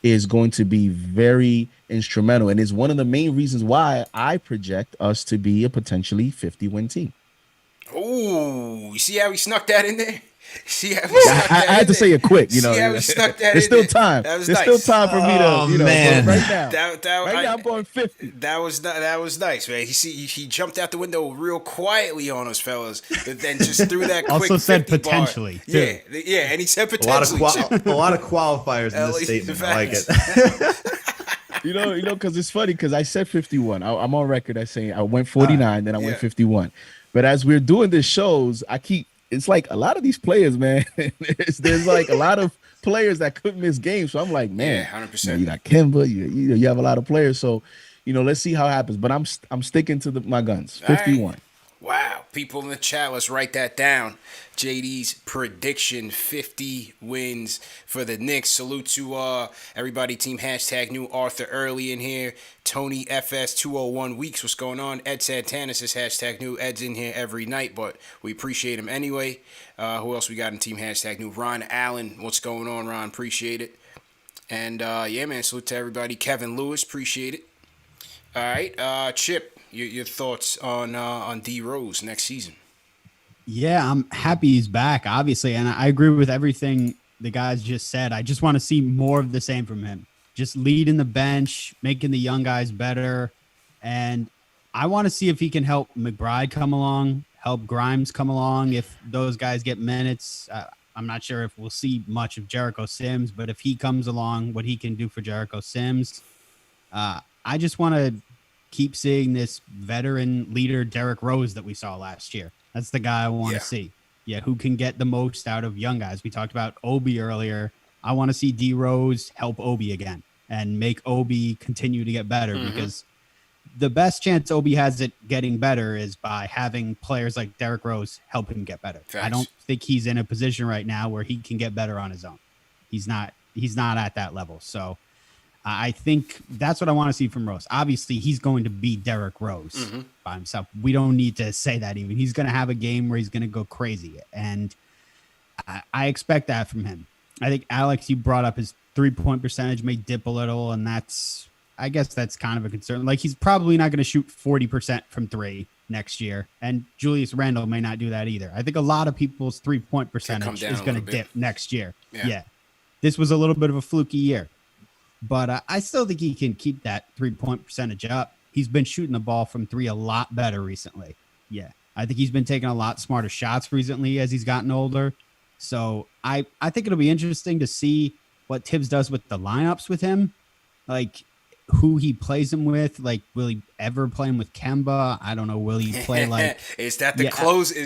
Speaker 4: is going to be very instrumental and is one of the main reasons why I project us to be a potentially 50-win team.
Speaker 1: Oh, you see how he snuck that in there? See how
Speaker 4: I had to say it quick,
Speaker 1: See how he snuck that
Speaker 4: There's
Speaker 1: in
Speaker 4: still
Speaker 1: there?
Speaker 4: time.
Speaker 1: That was
Speaker 4: There's
Speaker 1: nice.
Speaker 4: still time for me to,
Speaker 3: man.
Speaker 4: right now.
Speaker 1: Right
Speaker 4: now I'm going 50.
Speaker 1: That was nice, man. He jumped out the window real quietly on us, fellas, but then just threw that quick.
Speaker 2: Also said
Speaker 1: 50 bar.
Speaker 2: potentially. Too.
Speaker 1: Yeah, and he said
Speaker 3: A
Speaker 1: potentially.
Speaker 3: a lot of qualifiers in this statement. I like it.
Speaker 4: Because it's funny because I said 51. I'm on record as saying I went 49, then I went 51. But as we're doing these shows, it's like a lot of these players, man. there's like a lot of players that could miss games. So I'm like, man,
Speaker 1: 100%.
Speaker 4: You got Kemba, you have a lot of players. So, let's see how it happens. But I'm sticking to my guns. 51.
Speaker 1: Right. Wow. People in the chat, let's write that down. JD's prediction, 50 wins for the Knicks. Salute to everybody, team hashtag new Arthur early in here. Tony FS 201 Weeks, what's going on? Ed Santana says hashtag new. Ed's in here every night, but we appreciate him anyway. Who else we got in team hashtag new? Ron Allen, what's going on, Ron? Appreciate it. And man, salute to everybody. Kevin Lewis, appreciate it. All right, Chip. Your thoughts on D Rose next season?
Speaker 2: Yeah, I'm happy he's back, obviously, and I agree with everything the guys just said. I just want to see more of the same from him. Just leading the bench, making the young guys better, and I want to see if he can help McBride come along, help Grimes come along. If those guys get minutes, I'm not sure if we'll see much of Jericho Sims, but if he comes along, what he can do for Jericho Sims, I just want to keep seeing this veteran leader Derrick Rose that we saw last year. That's the guy I want to see. Yeah, who can get the most out of young guys. We talked about Obi earlier. I want to see D Rose help Obi again and make Obi continue to get better because the best chance Obi has at getting better is by having players like Derrick Rose help him get better.
Speaker 1: Thanks.
Speaker 2: I don't think he's in a position right now where he can get better on his own. He's not at that level. So I think that's what I want to see from Rose. Obviously, he's going to be Derrick Rose by himself. We don't need to say that even. He's going to have a game where he's going to go crazy, and I expect that from him. I think, Alex, you brought up his three-point percentage may dip a little, and that's I guess that's kind of a concern. Like, he's probably not going to shoot 40% from three next year. And Julius Randle may not do that either. I think a lot of people's 3-point percentage is going to dip next year. Yeah. This was a little bit of a fluky year. But I still think he can keep that 3-point percentage up. He's been shooting the ball from three a lot better recently. Yeah. I think he's been taking a lot smarter shots recently as he's gotten older. So I think it'll be interesting to see what Tibbs does with the lineups with him. Like, who he plays him with. Like, will he ever play him with Kemba? I don't know. Will he play like
Speaker 1: is that the closing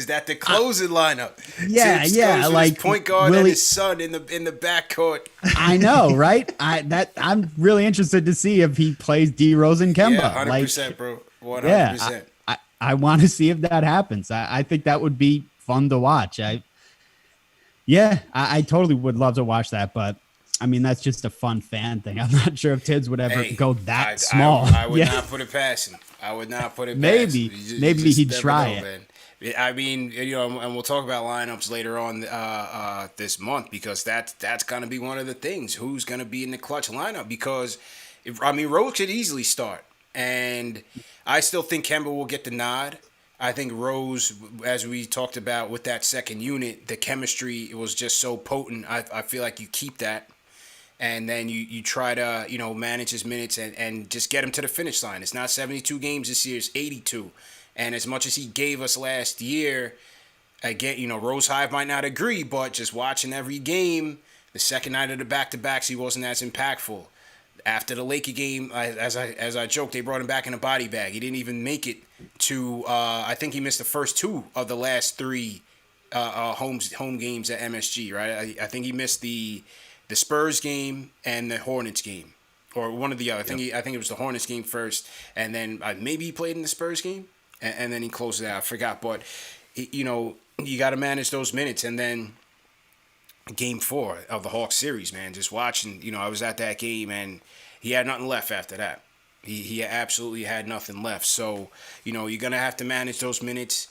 Speaker 1: lineup?
Speaker 2: Yeah,
Speaker 1: Tibbs
Speaker 2: yeah.
Speaker 1: goes with
Speaker 2: Like
Speaker 1: his point guard and his son in the backcourt.
Speaker 2: I know, right? I'm really interested to see if he plays D Rose and Kemba.
Speaker 1: Yeah, 100%,
Speaker 2: like,
Speaker 1: bro. 100%.
Speaker 2: Yeah, I want to see if that happens. I think that would be fun to watch. I totally would love to watch that, but I mean, that's just a fun fan thing. I'm not sure if Tibbs would ever go that small.
Speaker 1: I would not put it past him. I would not put it past him.
Speaker 2: Maybe he'd try it.
Speaker 1: Man. I mean, and we'll talk about lineups later on this month, because that's going to be one of the things. Who's going to be in the clutch lineup? Because, Rose could easily start. And I still think Kemba will get the nod. I think Rose, as we talked about with that second unit, the chemistry was just so potent. I feel like you keep that. And then you try to, manage his minutes and just get him to the finish line. It's not 72 games this year, it's 82. And as much as he gave us last year, again, Rose Hive might not agree, but just watching every game, the second night of the back-to-backs, he wasn't as impactful. After the Laker game, as I joked, they brought him back in a body bag. He didn't even make it to, I think he missed the first two of the last three home games at MSG, right? I think he missed the Spurs game and the Hornets game, or one of the other. I think it was the Hornets game first, and then maybe he played in the Spurs game, and then he closed it out. I forgot, but you got to manage those minutes, and then Game 4 of the Hawks series, man. Just watching, I was at that game, and he had nothing left after that. He absolutely had nothing left. So you're gonna have to manage those minutes,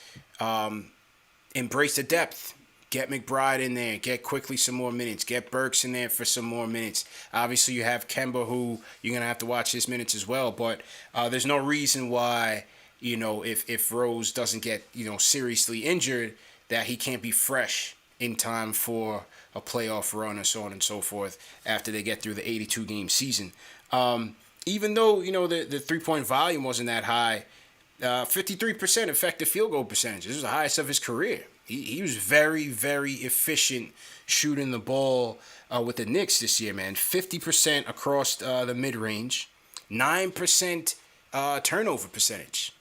Speaker 1: embrace the depth. Get McBride in there. Get Quickly some more minutes. Get Burks in there for some more minutes. Obviously, you have Kemba, who you're going to have to watch his minutes as well. But there's no reason why, if Rose doesn't get, seriously injured, that he can't be fresh in time for a playoff run or so on and so forth after they get through the 82-game season. Even though, the three-point volume wasn't that high, 53% effective field goal percentage. This was the highest of his career. He was very, very efficient shooting the ball with the Knicks this year, man. 50% across the mid-range, 9% turnover percentage.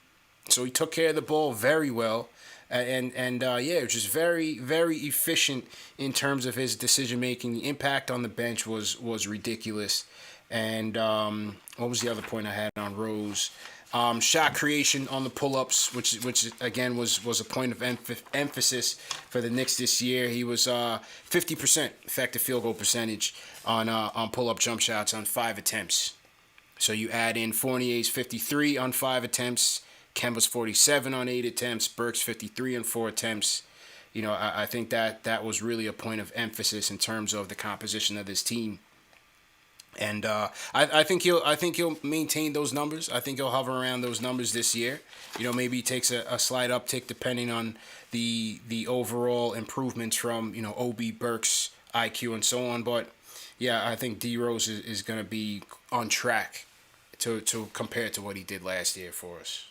Speaker 1: So he took care of the ball very well. It was just very, very efficient in terms of his decision-making. The impact on the bench was ridiculous. And what was the other point I had on Rose? Shot creation on the pull-ups, which again was a point of emphasis for the Knicks this year. He was 50% effective field goal percentage on pull-up jump shots on 5 attempts. So you add in Fournier's 53 on 5 attempts, Kemba's 47 on 8 attempts, Burks 53 on 4 attempts. I think that was really a point of emphasis in terms of the composition of this team. And I think he'll maintain those numbers. I think he'll hover around those numbers this year. Maybe he takes a slight uptick depending on the overall improvements from Obi, Burks, IQ, and so on. But yeah, I think D Rose is going to be on track to compare to what he did last year for us.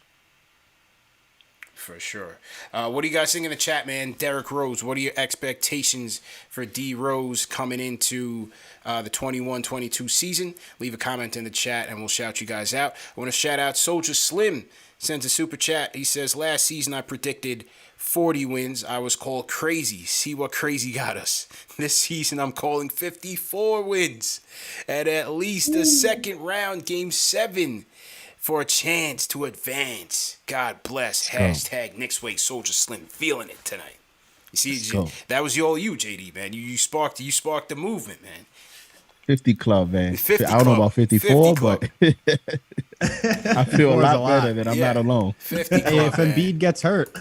Speaker 1: For sure. What do you guys think in the chat, man? Derrick Rose, what are your expectations for D Rose coming into the 21-22 season? Leave a comment in the chat and we'll shout you guys out. I want to shout out Soldier Slim. Sends a super chat. He says, last season I predicted 40 wins. I was called crazy. See what crazy got us. This season I'm calling 54 wins. And at least a second round, game 7. For a chance to advance. God bless. Hashtag Knicks Way Soldier Slim. Feeling it tonight. You see, that was all you, JD, man. You sparked the movement, man.
Speaker 4: 50 club, man.
Speaker 1: 50
Speaker 4: I don't know
Speaker 1: club.
Speaker 4: about 54,
Speaker 1: 50 club.
Speaker 4: but I feel a
Speaker 2: 54 is
Speaker 4: lot better that I'm not alone.
Speaker 1: 50
Speaker 2: Hey,
Speaker 1: club,
Speaker 2: if
Speaker 1: man.
Speaker 2: Embiid gets hurt,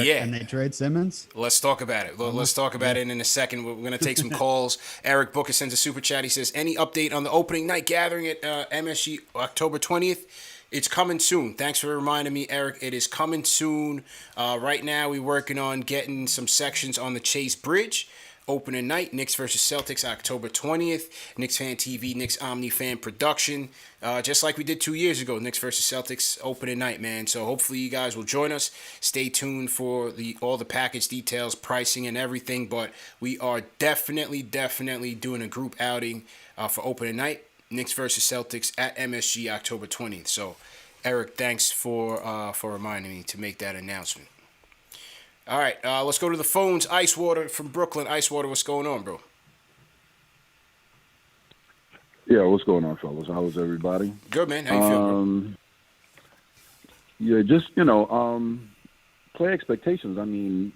Speaker 1: Yeah.
Speaker 2: and they trade Simmons,
Speaker 1: Let's talk about it. Let's talk about it in a second. We're going to take some calls. Eric Booker sends a super chat. He says, any update on the opening night gathering at MSG October 20th? It's coming soon. Thanks for reminding me, Eric. It is coming soon. Right now, we're working on getting some sections on the Chase Bridge. Opening night, Knicks versus Celtics, October 20th. Knicks Fan TV, Knicks Omni Fan production. Just like we did 2 years ago, Knicks versus Celtics opening night, man. So hopefully you guys will join us. Stay tuned for all the package details, pricing, and everything. But we are definitely doing a group outing for opening night. Knicks versus Celtics at MSG, October 20th. So, Eric, thanks for reminding me to make that announcement. All right, let's go to the phones. Icewater from Brooklyn. Icewater, what's going on, bro?
Speaker 5: Yeah, what's going on, fellas? How's everybody?
Speaker 1: Good, man. How you feeling, bro?
Speaker 5: Yeah, just, play expectations. I mean,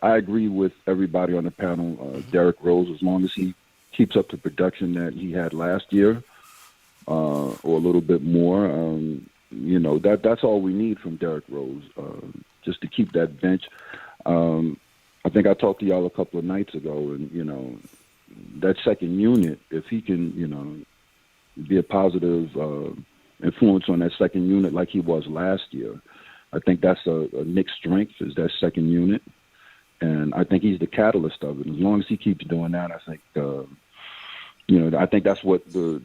Speaker 5: I agree with everybody on the panel. Derrick Rose, as long as he keeps up the production that he had last year, or a little bit more, that's all we need from Derrick Rose, just to keep that bench. I think I talked to y'all a couple of nights ago, and, that second unit, if he can, be a positive influence on that second unit like he was last year, I think that's a Knicks strength, is that second unit. And I think he's the catalyst of it. As long as he keeps doing that, I think, I think that's what the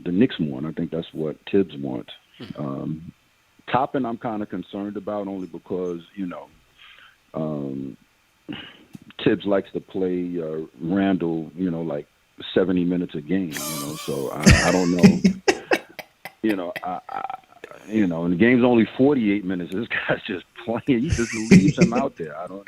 Speaker 5: Knicks want. I think that's what Tibbs wants. Toppin, I'm kind of concerned about, only because, Tibbs likes to play Randall, like 70 minutes a game, so I don't know. And the game's only 48 minutes. This guy's just playing. He just leaves him out there. I don't,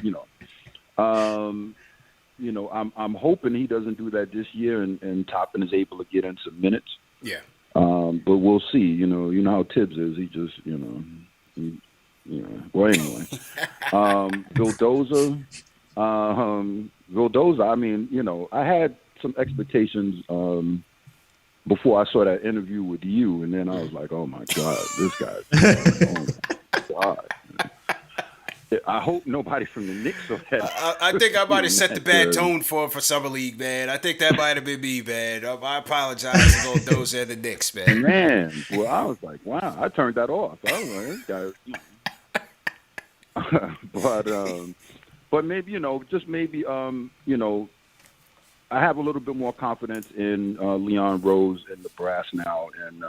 Speaker 5: I'm hoping he doesn't do that this year, and Toppin is able to get in some minutes.
Speaker 1: Yeah.
Speaker 5: But we'll see. You know how Tibbs is. He just, Well, anyway, Vildoza. I mean, I had some expectations before I saw that interview with you, and then I was like, oh my God, this guy. Oh my God. I hope nobody from the Knicks saw that.
Speaker 1: I think I might have set the bad tone for Summer League, man. I think that might have been me, man. I apologize to all those at the Knicks, man.
Speaker 5: Man, well, I was like, wow, I turned that off. I was like, this guy. But maybe, just maybe, I have a little bit more confidence in Leon Rose and the brass now, and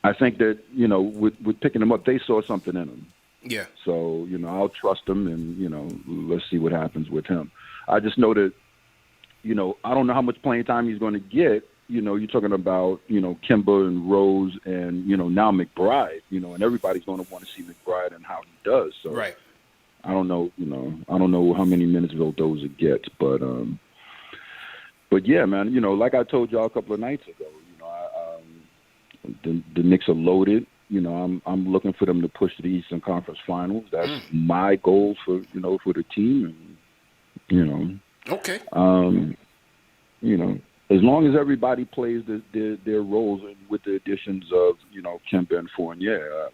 Speaker 5: I think that with picking him up, they saw something in him.
Speaker 1: Yeah.
Speaker 5: So, I'll trust him, and, let's see what happens with him. I just know that, I don't know how much playing time he's going to get. You're talking about, Kimba and Rose and, now McBride, and everybody's going to want to see McBride and how he does. So
Speaker 1: right.
Speaker 5: I don't know, I don't know how many minutes Vildoza gets, but yeah, man, like I told y'all a couple of nights ago, the Knicks are loaded. I'm looking for them to push to the Eastern Conference Finals. That's my goal for for the team, and
Speaker 1: Okay.
Speaker 5: As long as everybody plays their roles, and with the additions of Kemba and Fournier,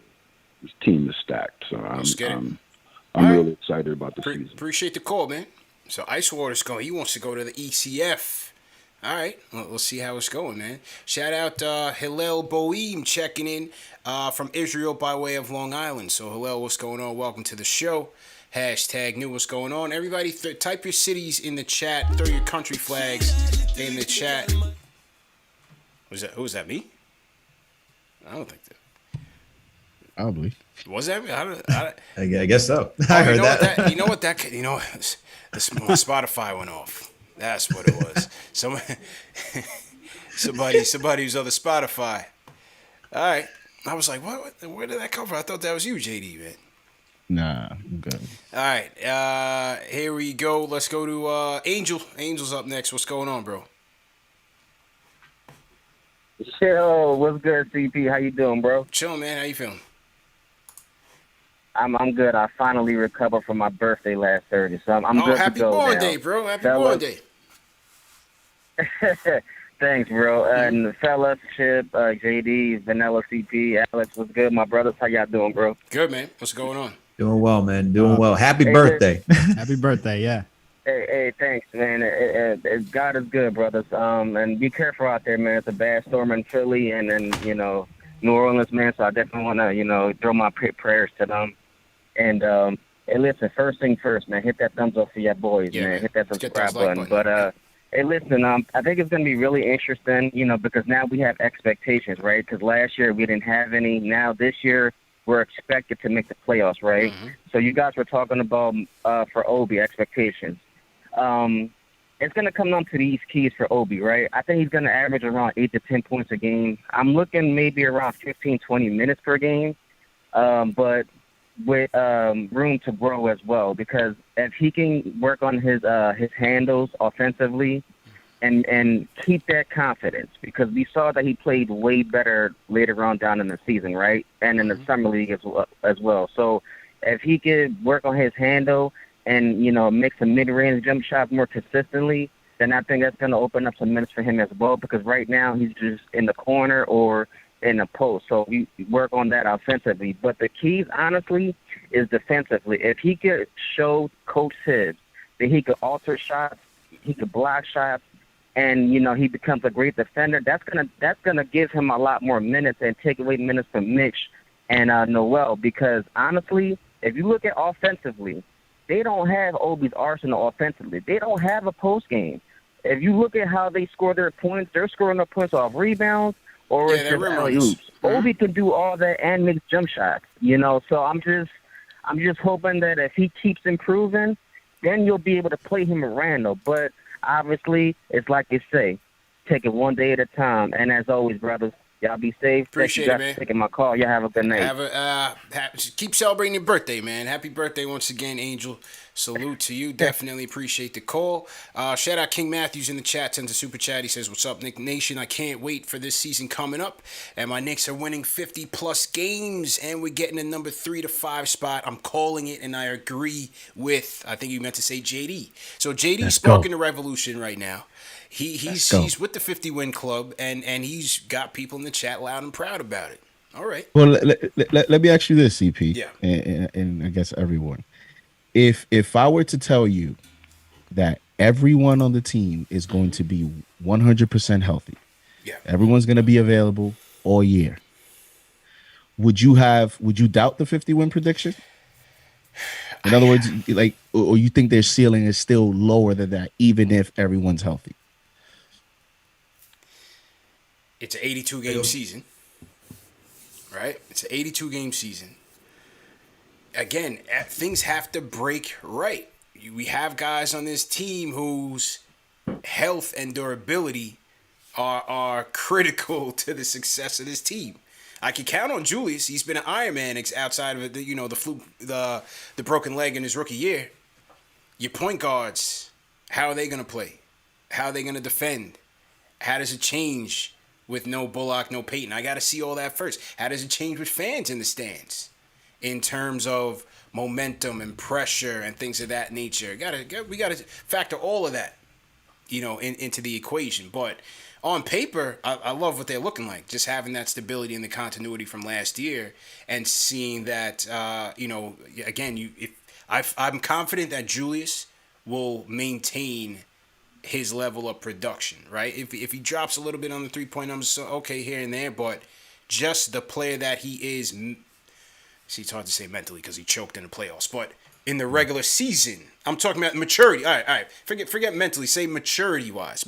Speaker 5: this team is stacked. So I'm really excited about the season.
Speaker 1: Appreciate the call, man. So Icewater's going. He wants to go to the ECF. All right, we'll see how it's going, man. Shout out Hillel Boehm checking in from Israel by way of Long Island. So Hillel, what's going on? Welcome to the show. Hashtag new what's going on. Everybody type your cities in the chat. Throw your country flags in the chat. Was that me? I don't think that.
Speaker 4: Probably.
Speaker 1: Was that me?
Speaker 3: I guess so. I heard that.
Speaker 1: My Spotify went off. That's what it was. Somebody was on the Spotify. All right. I was like, what? Where did that come from? I thought that was you, JD, man.
Speaker 4: Nah, I'm good.
Speaker 1: All right. Here we go. Let's go to Angel. Angel's up next. What's going on, bro?
Speaker 6: Chill. What's good, CP? How you doing, bro?
Speaker 1: Chilling, man. How you feeling?
Speaker 6: I'm good. I finally recovered from my birthday last Thursday, so I'm good to go
Speaker 1: happy born
Speaker 6: now.
Speaker 1: day, bro. Happy born day.
Speaker 6: Thanks, bro. And the fellowship, JD, Vanilla CP, Alex, what's good, my brothers? How y'all doing, bro?
Speaker 1: Good, man. What's going on?
Speaker 3: Doing well, man. Doing well. Happy
Speaker 6: Hey,
Speaker 3: birthday.
Speaker 2: Happy birthday. Yeah.
Speaker 6: Hey, thanks, man. God is good, brothers. And be careful out there, man. It's a bad storm in Philly and then, New Orleans, man. So I definitely want to, throw my prayers to them. And, hey, listen, first thing first, man, hit that thumbs up for your boys,
Speaker 1: Yeah,
Speaker 6: man.
Speaker 1: man.
Speaker 6: Hit that
Speaker 1: Let's get
Speaker 6: subscribe
Speaker 1: those like
Speaker 6: button.
Speaker 1: button.
Speaker 6: But, hey, listen, I think it's going to be really interesting, because now we have expectations, right? Because last year we didn't have any. Now this year we're expected to make the playoffs, right?
Speaker 1: Mm-hmm.
Speaker 6: So you guys were talking about, for Obi, expectations. It's going to come down to these keys for Obi, right? I think he's going to average around 8 to 10 points a game. I'm looking maybe around 15, 20 minutes per game, but with room to grow as well. Because if he can work on his handles offensively and keep that confidence, because we saw that he played way better later on down in the season, right? And in the summer league as well. So if he could work on his handle and, make some mid-range jump shots more consistently, then I think that's going to open up some minutes for him as well, because right now he's just in the corner or in the post. So we work on that offensively. But the keys, honestly, is defensively. If he could show Coach Hibbs that he could alter shots, he could block shots, and, he becomes a great defender, that's gonna give him a lot more minutes and take away minutes from Mitch and Noel, because, honestly, if you look at offensively, they don't have Obi's arsenal offensively. They don't have a post game. If you look at how they score their points, they're scoring their points off rebounds or it's just alley-oops. Obi can do all that and make jump shots, So I'm just hoping that if he keeps improving, then you'll be able to play him at Randall. But obviously, it's like you say, take it one day at a time. And as always, brothers, y'all be safe.
Speaker 1: Appreciate
Speaker 6: Thank
Speaker 1: it,
Speaker 6: you guys
Speaker 1: man.
Speaker 6: for taking my call. Y'all have a good night.
Speaker 1: Keep celebrating your birthday, man. Happy birthday once again, Angel. Salute to you. Definitely appreciate the call. Shout out King Matthews in the chat, sends a super chat. He says, "What's up, Nick Nation? I can't wait for this season coming up. And my Knicks are winning 50-plus games, and we're getting the number 3 to 5 spot. I'm calling it, and I agree with," I think you meant to say JD. So JD's sparking the revolution right now. He's with the 50-win club, and he's got people in the chat loud and proud about it. All right.
Speaker 4: Well, let me ask you this, CP.
Speaker 1: Yeah.
Speaker 4: And I guess everyone. If I were to tell you that everyone on the team is going to be 100% healthy, everyone's going to be available all year, would you doubt the 50-win prediction? In other words, or you think their ceiling is still lower than that, even if everyone's healthy?
Speaker 1: It's an 82-game season, right? It's an 82-game season. Again, things have to break right. We have guys on this team whose health and durability are critical to the success of this team. I can count on Julius. He's been an Iron Man outside of the broken leg in his rookie year. Your point guards, how are they going to play? How are they going to defend? How does it change with no Bullock, no Peyton? I got to see all that first. How does it change with fans in the stands in terms of momentum and pressure and things of that nature? We got to factor all of that, into the equation. But on paper, I love what they're looking like. Just having that stability and the continuity from last year, and seeing that, again, I'm confident that Julius will maintain his level of production, right? If he drops a little bit on the 3-point numbers, so okay here and there, but just the player that he is. See, it's hard to say mentally because he choked in the playoffs, but in the regular season, I'm talking about maturity. All right. Forget mentally. Say maturity-wise.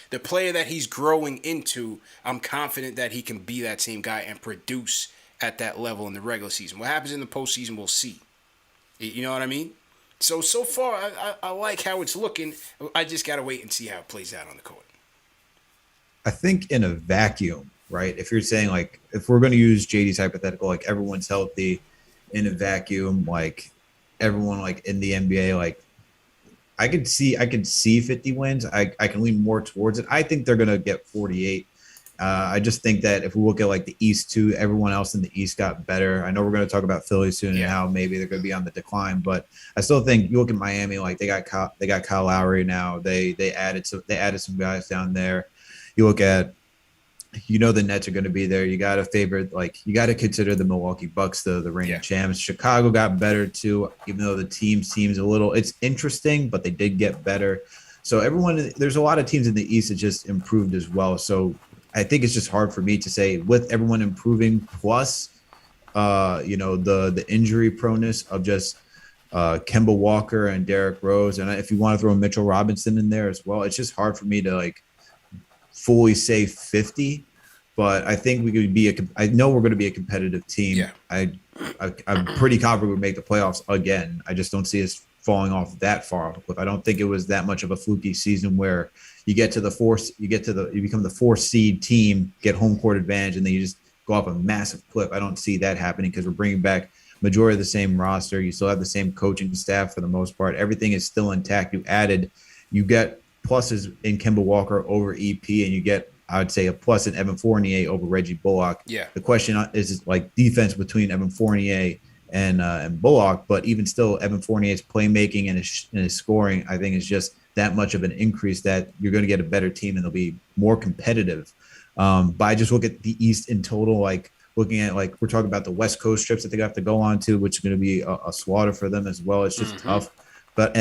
Speaker 1: The player that he's growing into, I'm confident that he can be that same guy and produce at that level in the regular season. What happens in the postseason, we'll see. You know what I mean? So far, I like how it's looking. I just got to wait and see how it plays out on the court.
Speaker 3: I think in a vacuum, right? If you're saying, if we're going to use JD's hypothetical, everyone's healthy in a vacuum, everyone, in the NBA, I could see 50 wins. I can lean more towards it. I think they're going to get 48. I just think that if we look at like the East too, everyone else in the East got better. I know we're going to talk about Philly soon and how maybe they're going to be on the decline, but I still think you look at Miami, like they got Kyle Lowry now. They added some guys down there. You look at, the Nets are going to be there. You got to consider the Milwaukee Bucks, the reigning champs. Chicago got better too, even though the team seems it's interesting, but they did get better. So there's a lot of teams in the East that just improved as well. So I think it's just hard for me to say with everyone improving plus, the injury proneness of just Kemba Walker and Derrick Rose. And if you want to throw Mitchell Robinson in there as well, it's just hard for me to like fully say 50, but I think I know we're going to be a competitive team.
Speaker 1: Yeah.
Speaker 3: I'm pretty confident we'll make the playoffs again. I just don't see us falling off that far off the cliff. I don't think it was that much of a fluky season where you become the 4th seed team, get home court advantage, and then you just go off a massive cliff. I don't see that happening because we're bringing back majority of the same roster. You still have the same coaching staff for the most part. Everything is still intact. You get pluses in Kemba Walker over EP, and you get, I would say, a plus in Evan Fournier over Reggie Bullock.
Speaker 1: Yeah.
Speaker 3: The question is like defense between Evan Fournier and Bullock, but even still, Evan Fournier's playmaking and his scoring, I think, is just that much of an increase that you're going to get a better team and they'll be more competitive. But I just look at the East in total, like looking at like we're talking about the West Coast trips that they have to go on to, which is going to be a slaughter for them as well. It's just tough. But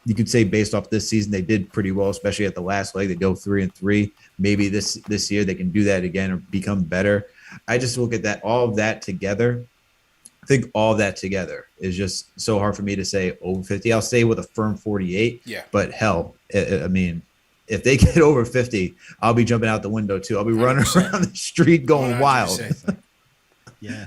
Speaker 3: you could say based off this season, they did pretty well, especially at the last leg. They go 3-3. Maybe this year they can do that again or become better. I just look at all of that together. I think all of that together is just so hard for me to say over 50. I'll say with a firm 48.
Speaker 1: Yeah.
Speaker 3: But hell, I mean, if they get over 50, I'll be jumping out the window too. I'll be running
Speaker 1: 100%.
Speaker 3: around the street going
Speaker 1: 100%.
Speaker 3: wild.
Speaker 2: Yeah.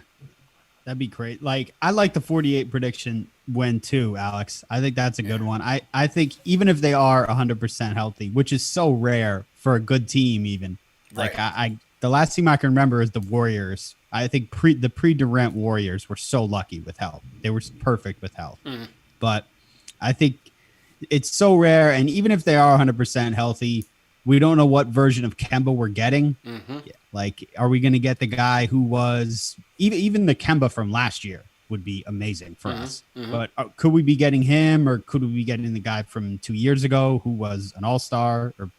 Speaker 2: That'd be great. Like, I like the 48 prediction win too, Alex. I think that's a good one. I think even if they are 100% healthy, which is so rare for a good team, even
Speaker 1: Right.
Speaker 2: like the last team I can remember is the Warriors. I think the pre-Durant Warriors were so lucky with health. They were perfect with health. But I think it's so rare. And even if they are 100% healthy, we don't know what version of Kemba we're getting. Like, are we going to get the guy who was even the Kemba from last year would be amazing for us. But could we be getting him, or could we be getting the guy from 2 years ago who was an all-star, or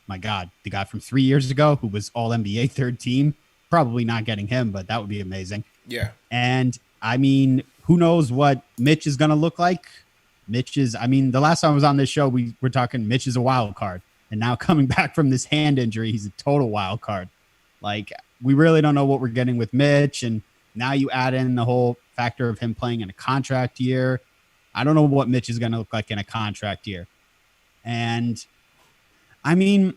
Speaker 2: my God, the guy from 3 years ago who was all NBA third team? Probably not getting him, but that would be amazing.
Speaker 1: Yeah.
Speaker 2: And I mean, who knows what Mitch is going to look like? The last time I was on this show, we were talking Mitch is a wild card. And now coming back from this hand injury, he's a total wild card. Like, we really don't know what we're getting with Mitch. And now you add in the whole factor of him playing in a contract year. I don't know what Mitch is going to look like in a contract year. And I mean,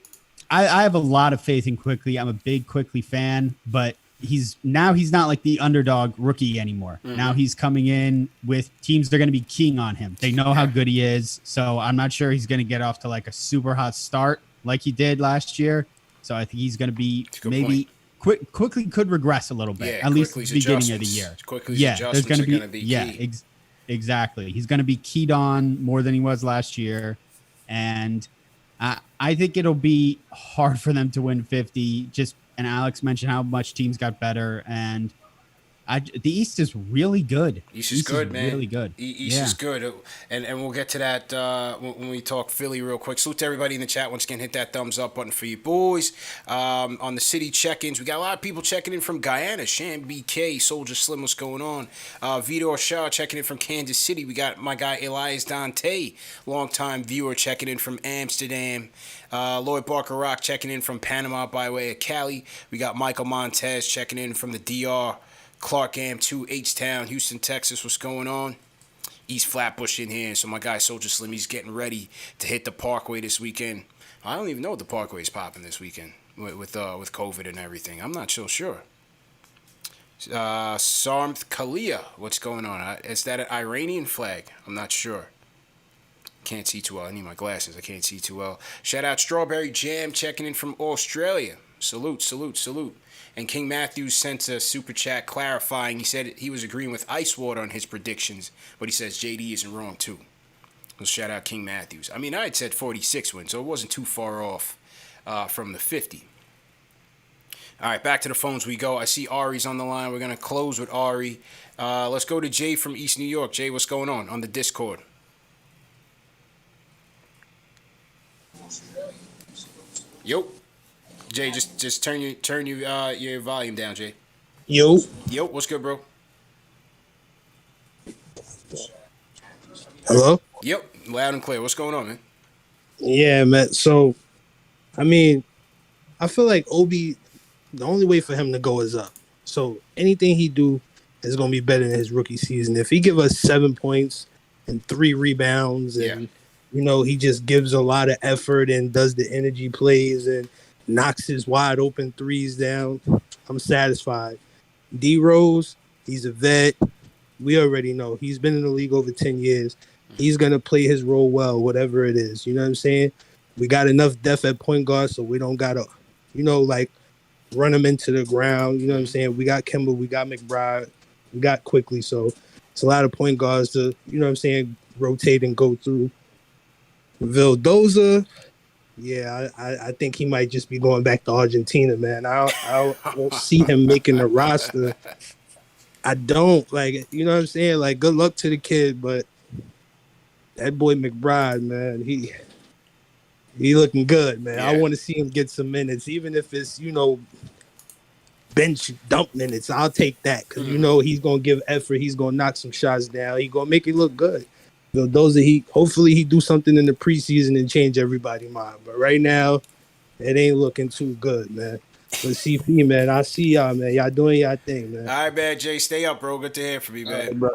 Speaker 2: I have a lot of faith in Quickley. I'm a big Quickley fan, but he's not like the underdog rookie anymore. Now he's coming in with teams that are going to be keying on him. They know how good he is. So I'm not sure he's going to get off to like a super hot start like he did last year. So I think he's going to be maybe Quickley could regress a little bit, at least at the beginning of the year. There's going to be exactly. He's going to be keyed on more than he was last year. And I think it'll be hard for them to win 50. And Alex mentioned how much teams got better, and the East is really good.
Speaker 1: East is good, man.
Speaker 2: Really good.
Speaker 1: East is good, and we'll get to that when we talk Philly real quick. Salute to everybody in the chat. Once again, hit that thumbs up button for you boys. On the city check-ins, we got a lot of people checking in from Guyana. Sham BK, Soldier Slim, what's going on? Vito Shaw checking in from Kansas City. We got my guy Elias Dante, longtime viewer, checking in from Amsterdam. Lloyd Barker Rock checking in from Panama by way of Cali. We got Michael Montez checking in from the DR. Clark Am 2, H-Town, Houston, Texas. What's going on? East Flatbush in here. So my guy Soldier Slim, he's getting ready to hit the Parkway this weekend. I don't even know what the Parkway is popping this weekend with COVID and everything. I'm not so sure. Sarmth Kalia, what's going on? Is that an Iranian flag? I'm not sure. Can't see too well. I need my glasses. I can't see too well. Shout out Strawberry Jam checking in from Australia. Salute, salute, salute. And King Matthews sent a super chat clarifying. He said he was agreeing with Icewater on his predictions, but he says JD isn't wrong too. So shout out King Matthews. I mean, I had said 46 wins, so it wasn't too far off from the 50. All right, back to the phones we go. I see Ari's on the line. We're going to close with Ari. Let's go to Jay from East New York. Jay, what's going on the Discord? Yo. Jay, just turn your volume down, Jay.
Speaker 7: Yo.
Speaker 1: Yo, what's good, bro?
Speaker 7: Hello?
Speaker 1: Yep, loud and clear. What's going on, man?
Speaker 7: Yeah, man. So, I mean, I feel like Obi, the only way for him to go is up. So anything he do is going to be better than his rookie season. If he give us 7 points and 3 rebounds and, he just gives a lot of effort and does the energy plays and knocks his wide open threes down, I'm satisfied. D Rose, he's a vet. We already know. He's been in the league over 10 years. He's going to play his role well, whatever it is. You know what I'm saying? We got enough depth at point guard, so we don't got to, run him into the ground. You know what I'm saying? We got Kemba, we got McBride, we got Quickly. So it's a lot of point guards to, rotate and go through. Vildoza, yeah, I think he might just be going back to Argentina, man. I won't see him making the roster. I don't. You know what I'm saying? Good luck to the kid, but that boy McBride, man, he looking good, man.
Speaker 1: Yeah.
Speaker 7: I want to see him get some minutes, even if it's, bench dump minutes. I'll take that because, he's going to give effort. He's going to knock some shots down. He's going to make it look good. Hopefully he do something in the preseason and change everybody's mind. But right now, it ain't looking too good, man. But CP, man, I see y'all, man. Y'all doing y'all thing, man.
Speaker 1: All right, man, Jay, stay up, bro. Good to hear from you, man.
Speaker 7: All right, bro.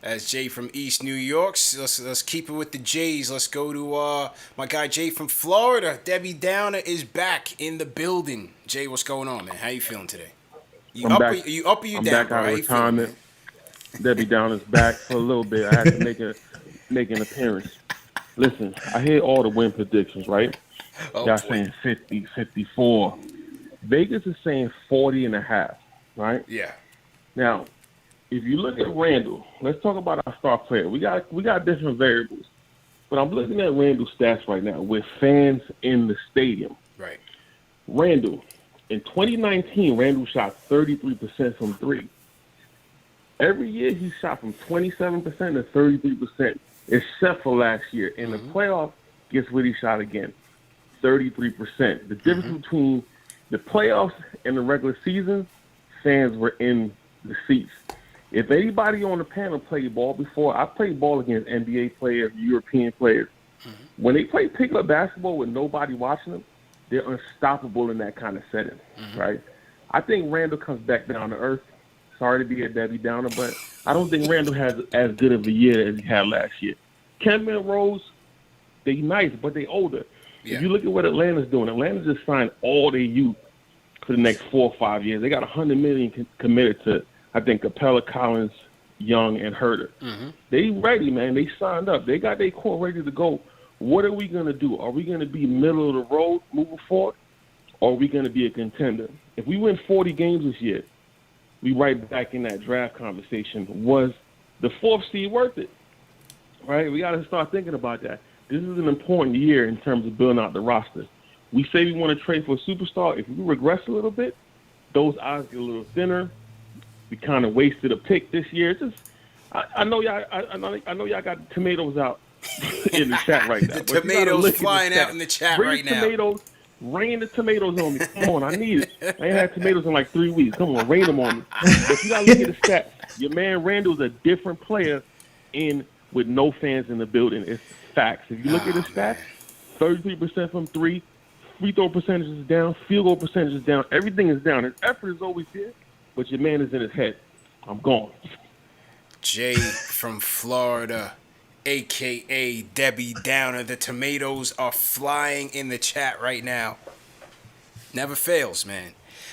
Speaker 1: That's Jay from East New York. So let's keep it with the Jays. Let's go to my guy Jay from Florida. Debbie Downer is back in the building. Jay, what's going on, man? How you feeling today? You
Speaker 8: I'm
Speaker 1: up
Speaker 8: back.
Speaker 1: or you down,
Speaker 8: back
Speaker 1: bro?
Speaker 8: out
Speaker 1: How
Speaker 8: of
Speaker 1: you feeling,
Speaker 8: retirement.
Speaker 1: man?
Speaker 8: Debbie Downer's back for a little bit. I had to make an appearance. Listen, I hear all the win predictions, right?
Speaker 1: Oh,
Speaker 8: Y'all
Speaker 1: boy.
Speaker 8: saying 50, 54. Vegas is saying 40.5, right?
Speaker 1: Yeah.
Speaker 8: Now, if you look at Randall, let's talk about our star player. We got different variables. But I'm looking at Randall's stats right now with fans in the stadium.
Speaker 1: Right.
Speaker 8: Randall, in 2019, Randall shot 33% from 3. Every year he shot from 27% to 33%, except for last year. In the playoff, guess what he shot again? 33%. The difference between the playoffs and the regular season, fans were in the seats. If anybody on the panel played ball before, I played ball against NBA players, European players. When they play pickup basketball with nobody watching them, they're unstoppable in that kind of setting, right? I think Randall comes back down to earth. Sorry to be a Debbie Downer, but I don't think Randall has as good of a year as he had last year. Kemba and Rose, they nice, but they older.
Speaker 1: Yeah.
Speaker 8: If you look at what Atlanta's doing, Atlanta just signed all their youth for the next 4 or 5 years. They got $100 million committed to, I think, Capella, Collins, Young, and Herter. They ready, man. They signed up. They got their core ready to go. What are we going to do? Are we going to be middle of the road moving forward, or are we going to be a contender? If we win 40 games this year, we right back in that draft conversation. Was the 4th seed worth it? Right? We got to start thinking about that. This is an important year in terms of building out the roster. We say we want to trade for a superstar. If we regress a little bit, those odds get a little thinner. We kind of wasted a pick this year. It's just, I know y'all got tomatoes out in the chat right now.
Speaker 1: The tomatoes flying out in the chat right now.
Speaker 8: Tomatoes, rain the tomatoes on me. Come on, I need it. I ain't had tomatoes in like 3 weeks. Come on, rain them on me. But you gotta look at the stats. Your man Randall's a different player with no fans in the building. It's facts. If you look at his stats, 33% from 3, free throw percentage is down, field goal percentage is down, everything is down. His effort is always here, but your man is in his head. I'm gone.
Speaker 1: Jay from Florida, a.k.a. Debbie Downer. The tomatoes are flying in the chat right now. Never fails, man.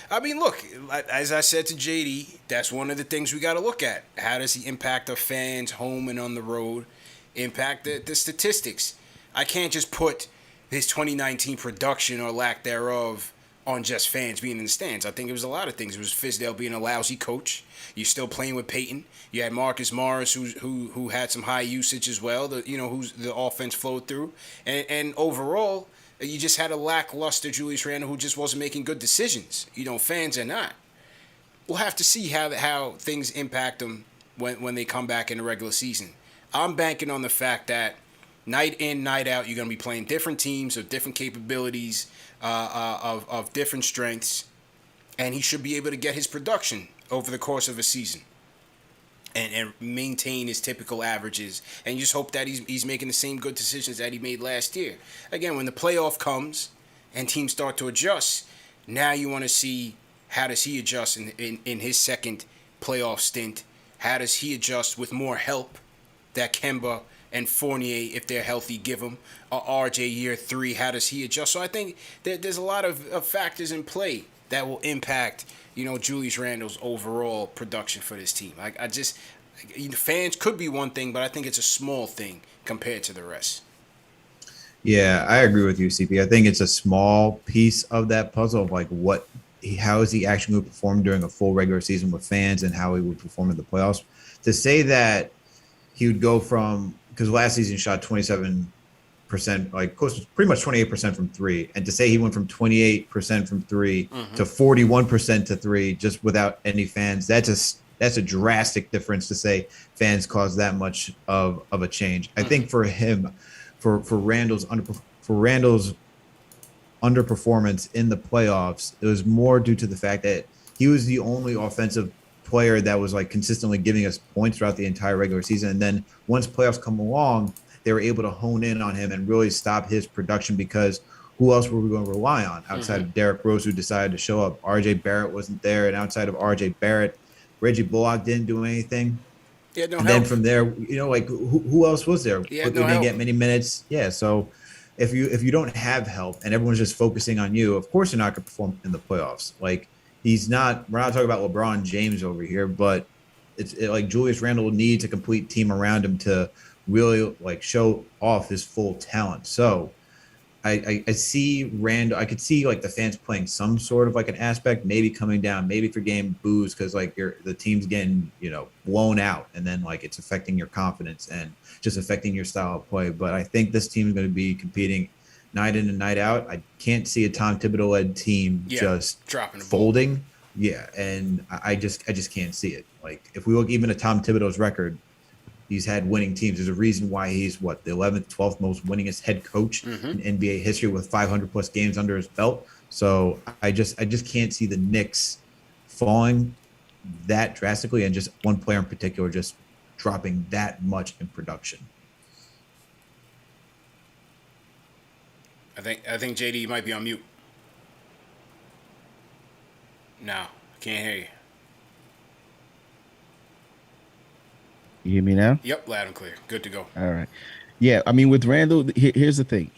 Speaker 1: I mean, look, as I said to JD, that's one of the things we got to look at. How does the impact of fans home and on the road impact the statistics? I can't just put his 2019 production or lack thereof on just fans being in the stands. I think it was a lot of things. It was Fizdale being a lousy coach. You're still playing with Peyton. You had Marcus Morris, who had some high usage as well. Who's the offense flowed through, and overall, You just had a lackluster Julius Randle who just wasn't making good decisions. Fans are not. We'll have to see how things impact them when they come back in the regular season. I'm banking on the fact that night in, night out, you're going to be playing different teams of different capabilities, of different strengths, and he should be able to get his production over the course of a season and maintain his typical averages. And you just hope that he's making the same good decisions that he made last year. Again, when the playoff comes and teams start to adjust, now you want to see how does he adjust in his second playoff stint. How does he adjust with more help that Kemba and Fournier, if they're healthy, give him? RJ year 3, how does he adjust? So I think there's a lot of factors in play that will impact, Julius Randle's overall production for this team. I just, fans could be one thing, but I think it's a small thing compared to the rest.
Speaker 3: Yeah, I agree with you, CP. I think it's a small piece of that puzzle of how is he actually going to perform during a full regular season with fans and how he would perform in the playoffs. To say that he would go from, because last season he shot 27%, close to pretty much 28% from 3, and to say he went from 28% from 3 to 41% to 3 just without any fans, that's a drastic difference. To say fans caused that much of a change. I think for him, for Randle's underperformance in the playoffs, it was more due to the fact that he was the only offensive player that was consistently giving us points throughout the entire regular season. And then once playoffs come along, they were able to hone in on him and really stop his production, because who else were we going to rely on outside of Derrick Rose, who decided to show up? RJ Barrett wasn't there. And outside of RJ Barrett, Reggie Bullock didn't do anything.
Speaker 1: Yeah, no
Speaker 3: and
Speaker 1: help.
Speaker 3: Then from there, who else was there?
Speaker 1: Yeah,
Speaker 3: But
Speaker 1: no
Speaker 3: they didn't
Speaker 1: help.
Speaker 3: get many minutes. Yeah, so if you don't have help and everyone's just focusing on you, of course you're not going to perform in the playoffs. We're not talking about LeBron James over here, but it's Julius Randle needs a complete team around him to really show off his full talent. So I see Randle. I could see the fans playing some sort of an aspect, maybe coming down, maybe for game boos, because the team's getting blown out, and then it's affecting your confidence and just affecting your style of play. But I think this team is going to be competing night in and night out. I can't see a Tom Thibodeau-led team just
Speaker 1: dropping the
Speaker 3: folding. Ball. Yeah, and I just can't see it. If we look even at Tom Thibodeau's record, he's had winning teams. There's a reason why he's the 11th, 12th most winningest head coach in NBA history with 500 plus games under his belt. So I just can't see the Knicks falling that drastically, and just one player in particular just dropping that much in production.
Speaker 1: I think JD might be on mute. No, can't hear you.
Speaker 4: You hear me now?
Speaker 1: Yep, loud and clear. Good to go.
Speaker 4: All right. Yeah, I mean, with Randle, here's the thing.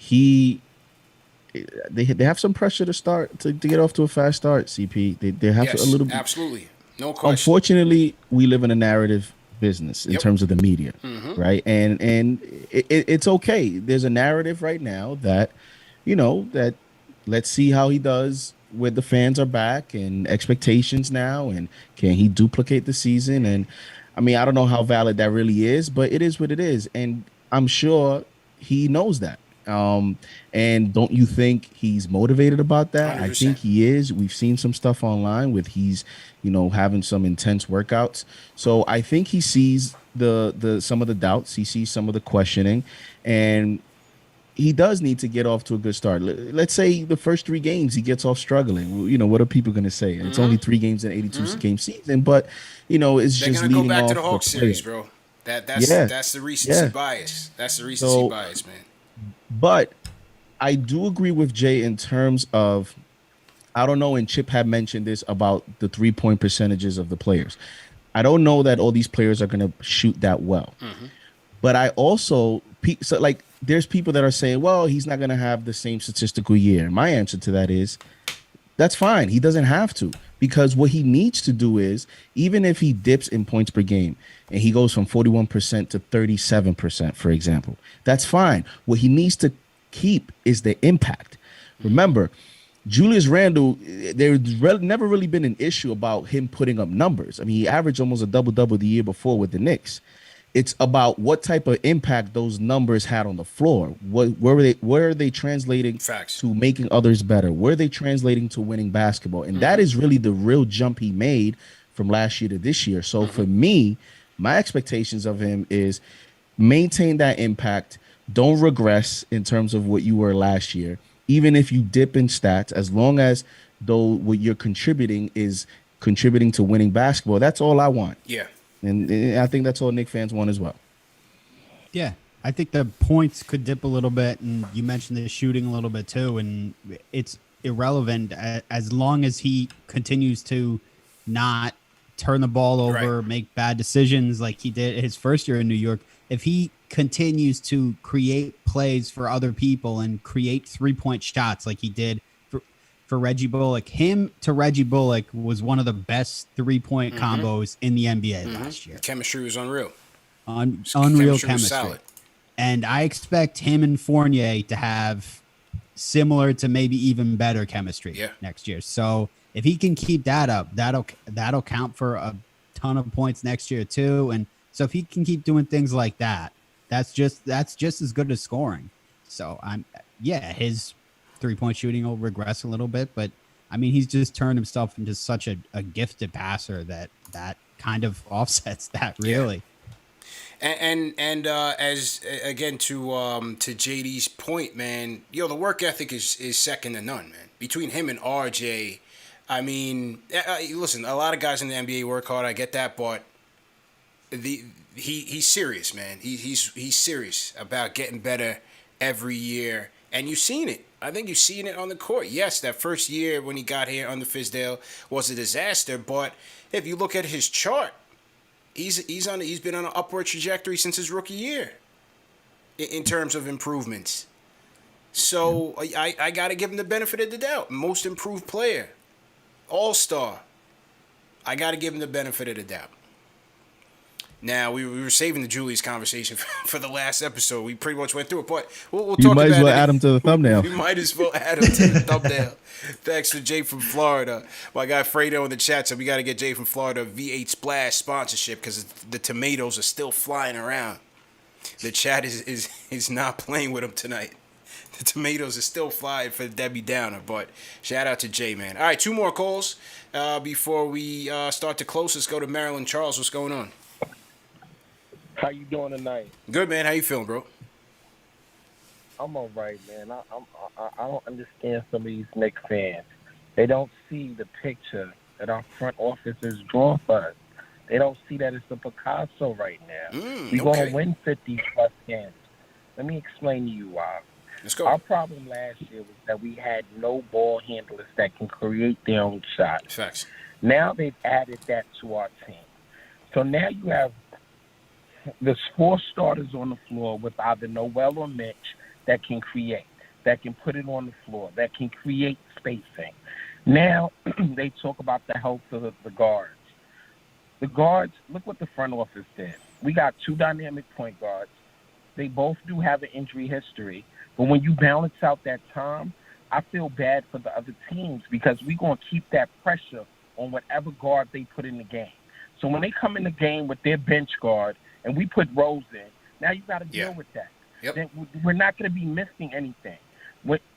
Speaker 4: They have some pressure to get off to a fast start, CP. They have a little bit.
Speaker 1: Absolutely. No question.
Speaker 4: Unfortunately, we live in a narrative business in terms of the media, right? And it's okay. There's a narrative right now that, that let's see how he does when the fans are back and expectations now, and can he duplicate the season? And I mean, I don't know how valid that really is, but it is what it is. And I'm sure he knows that. And don't you think he's motivated about that?
Speaker 1: 100%.
Speaker 4: I think he is. We've seen some stuff online with he's, having some intense workouts. So I think he sees the some of the doubts. He sees some of the questioning, and he does need to get off to a good start. Let's say the first 3 games he gets off struggling. What are people going to say? It's only 3 games in an 82 game season, but it's
Speaker 1: They're
Speaker 4: just
Speaker 1: gonna go
Speaker 4: leading
Speaker 1: back
Speaker 4: off
Speaker 1: to the Hawks series, bro. That's the recency bias. That's the recency bias, man.
Speaker 4: But I do agree with Jay in terms of, I don't know, and Chip had mentioned this about the 3-point percentages of the players. I don't know that all these players are going to shoot that well. But I also, there's people that are saying, well, he's not going to have the same statistical year. My answer to that is, that's fine. He doesn't have to, because what he needs to do is, even if he dips in points per game and he goes from 41% to 37%, for example, that's fine. What he needs to keep is the impact. Remember, Julius Randle, there's never really been an issue about him putting up numbers. I mean, he averaged almost a double-double the year before with the Knicks. it's about what type of impact those numbers had on the floor. Where are they translating
Speaker 1: Facts.
Speaker 4: to making others better? Where are they translating to winning basketball? And that is really the real jump he made from last year to this year. So for me, my expectations of him is maintain that impact. Don't regress in terms of what you were last year. Even if you dip in stats, as long as though what you're contributing is contributing to winning basketball, that's all I want.
Speaker 1: Yeah.
Speaker 4: And I think that's all Knicks fans want as well.
Speaker 2: Yeah, I think the points could dip a little bit, and you mentioned the shooting a little bit too, and it's irrelevant as long as he continues to not turn the ball over, make bad decisions like he did his first year in New York. If he continues to create plays for other people and create 3-point shots like he did for Reggie Bullock, him to Reggie Bullock was one of the best 3-point combos in the NBA last year.
Speaker 1: Chemistry was unreal.
Speaker 2: Unreal
Speaker 1: Chemistry was
Speaker 2: chemistry.
Speaker 1: solid.
Speaker 2: And I expect him and Fournier to have similar to maybe even better chemistry next year. So if he can keep that up, that'll count for a ton of points next year too. And so if he can keep doing things like that, that's just as good as scoring. So his 3-point shooting will regress a little bit, but I mean, he's just turned himself into such a gifted passer that kind of offsets that really.
Speaker 1: And as again to JD's point, man, the work ethic is second to none, man. Between him and RJ, I mean, listen, a lot of guys in the NBA work hard. I get that, but he's serious, man. He's serious about getting better every year, and you've seen it. I think you've seen it on the court. Yes, that first year when he got here under Fizdale was a disaster, but if you look at his chart, he's been on an upward trajectory since his rookie year in terms of improvements. So I got to give him the benefit of the doubt. Most improved player, all-star. I got to give him the benefit of the doubt. Now, we were saving the Julius conversation for the last episode. We pretty much went through it, but we'll talk about it.
Speaker 4: You might as well add him to the thumbnail.
Speaker 1: We might as well add him to the thumbnail. Thanks to Jay from Florida. My guy Fredo in the chat said we got to get Jay from Florida V8 Splash sponsorship because the tomatoes are still flying around. The chat is not playing with him tonight. The tomatoes are still flying for Debbie Downer, but shout out to Jay, man. All right, 2 more calls before we start to close. Let's go to Maryland. Charles, what's going on?
Speaker 9: How you doing tonight?
Speaker 1: Good, man. How you feeling, bro?
Speaker 9: I'm all right, man. I don't understand some of these Knicks fans. They don't see the picture that our front office is drawing for us. They don't see that it's a Picasso right now. We're going to win 50-plus games. Let me explain to you why.
Speaker 1: Let's go.
Speaker 9: Our problem last year was that we had no ball handlers that can create their own shots.
Speaker 1: Facts.
Speaker 9: Now they've added that to our team. So now you have there's 4 starters on the floor with either Noel or Mitch that can create, that can put it on the floor, that can create spacing. Now they talk about the health of the guards. The guards, look what the front office did. We got 2 dynamic point guards. They both do have an injury history. But when you balance out that time, I feel bad for the other teams because we're going to keep that pressure on whatever guard they put in the game. So when they come in the game with their bench guard and we put Rose in, now you got to deal with that.
Speaker 1: Yep.
Speaker 9: Then we're not going to be missing anything.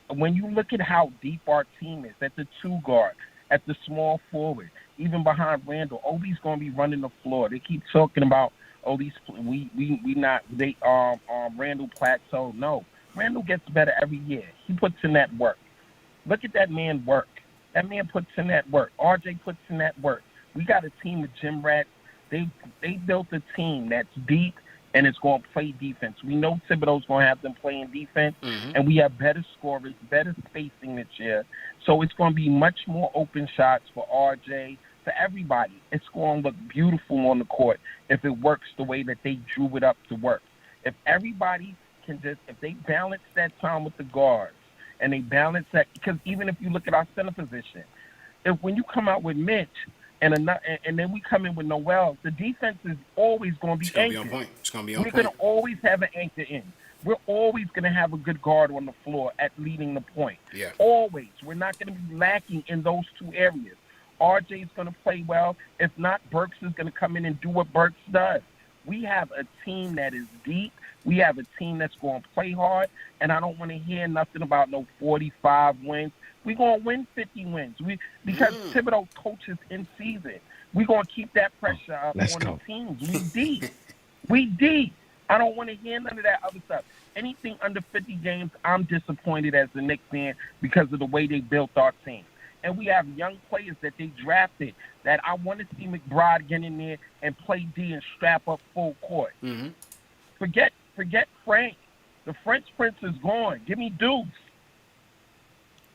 Speaker 9: When you look at how deep our team is, at the 2 guard, at the small forward, even behind Randall, Obi's going to be running the floor. They keep talking about, Randall plateau. No, Randall gets better every year. He puts in that work. Look at that man work. That man puts in that work. RJ puts in that work. We got a team of gym rats. They built a team that's deep and it's going to play defense. We know Thibodeau's going to have them playing defense, and we have better scorers, better spacing this year. So it's going to be much more open shots for RJ, for everybody. It's going to look beautiful on the court if it works the way that they drew it up to work. If everybody can if they balance that time with the guards and they balance that, because even if you look at our center position, when you come out with Mitch, and then we come in with Noel, the defense is always going to be anchored.
Speaker 1: On point. It's going to be on
Speaker 9: We're
Speaker 1: point.
Speaker 9: going to always have an anchor in. We're always going to have a good guard on the floor at leading the point.
Speaker 1: Yeah.
Speaker 9: Always. We're not going to be lacking in those 2 areas. RJ is going to play well. If not, Burks is going to come in and do what Burks does. We have a team that is deep. We have a team that's going to play hard, and I don't want to hear nothing about no 45 wins. We're going to win 50 wins because Thibodeau coaches in season. We're going to keep that pressure up on the teams. We deep. We deep. I don't want to hear none of that other stuff. Anything under 50 games, I'm disappointed as a Knicks fan because of the way they built our team. And we have young players that they drafted that I want to see McBride get in there and play D and strap up full court.
Speaker 1: Mm-hmm.
Speaker 9: Forget Frank. The French Prince is gone. Give me Deuce.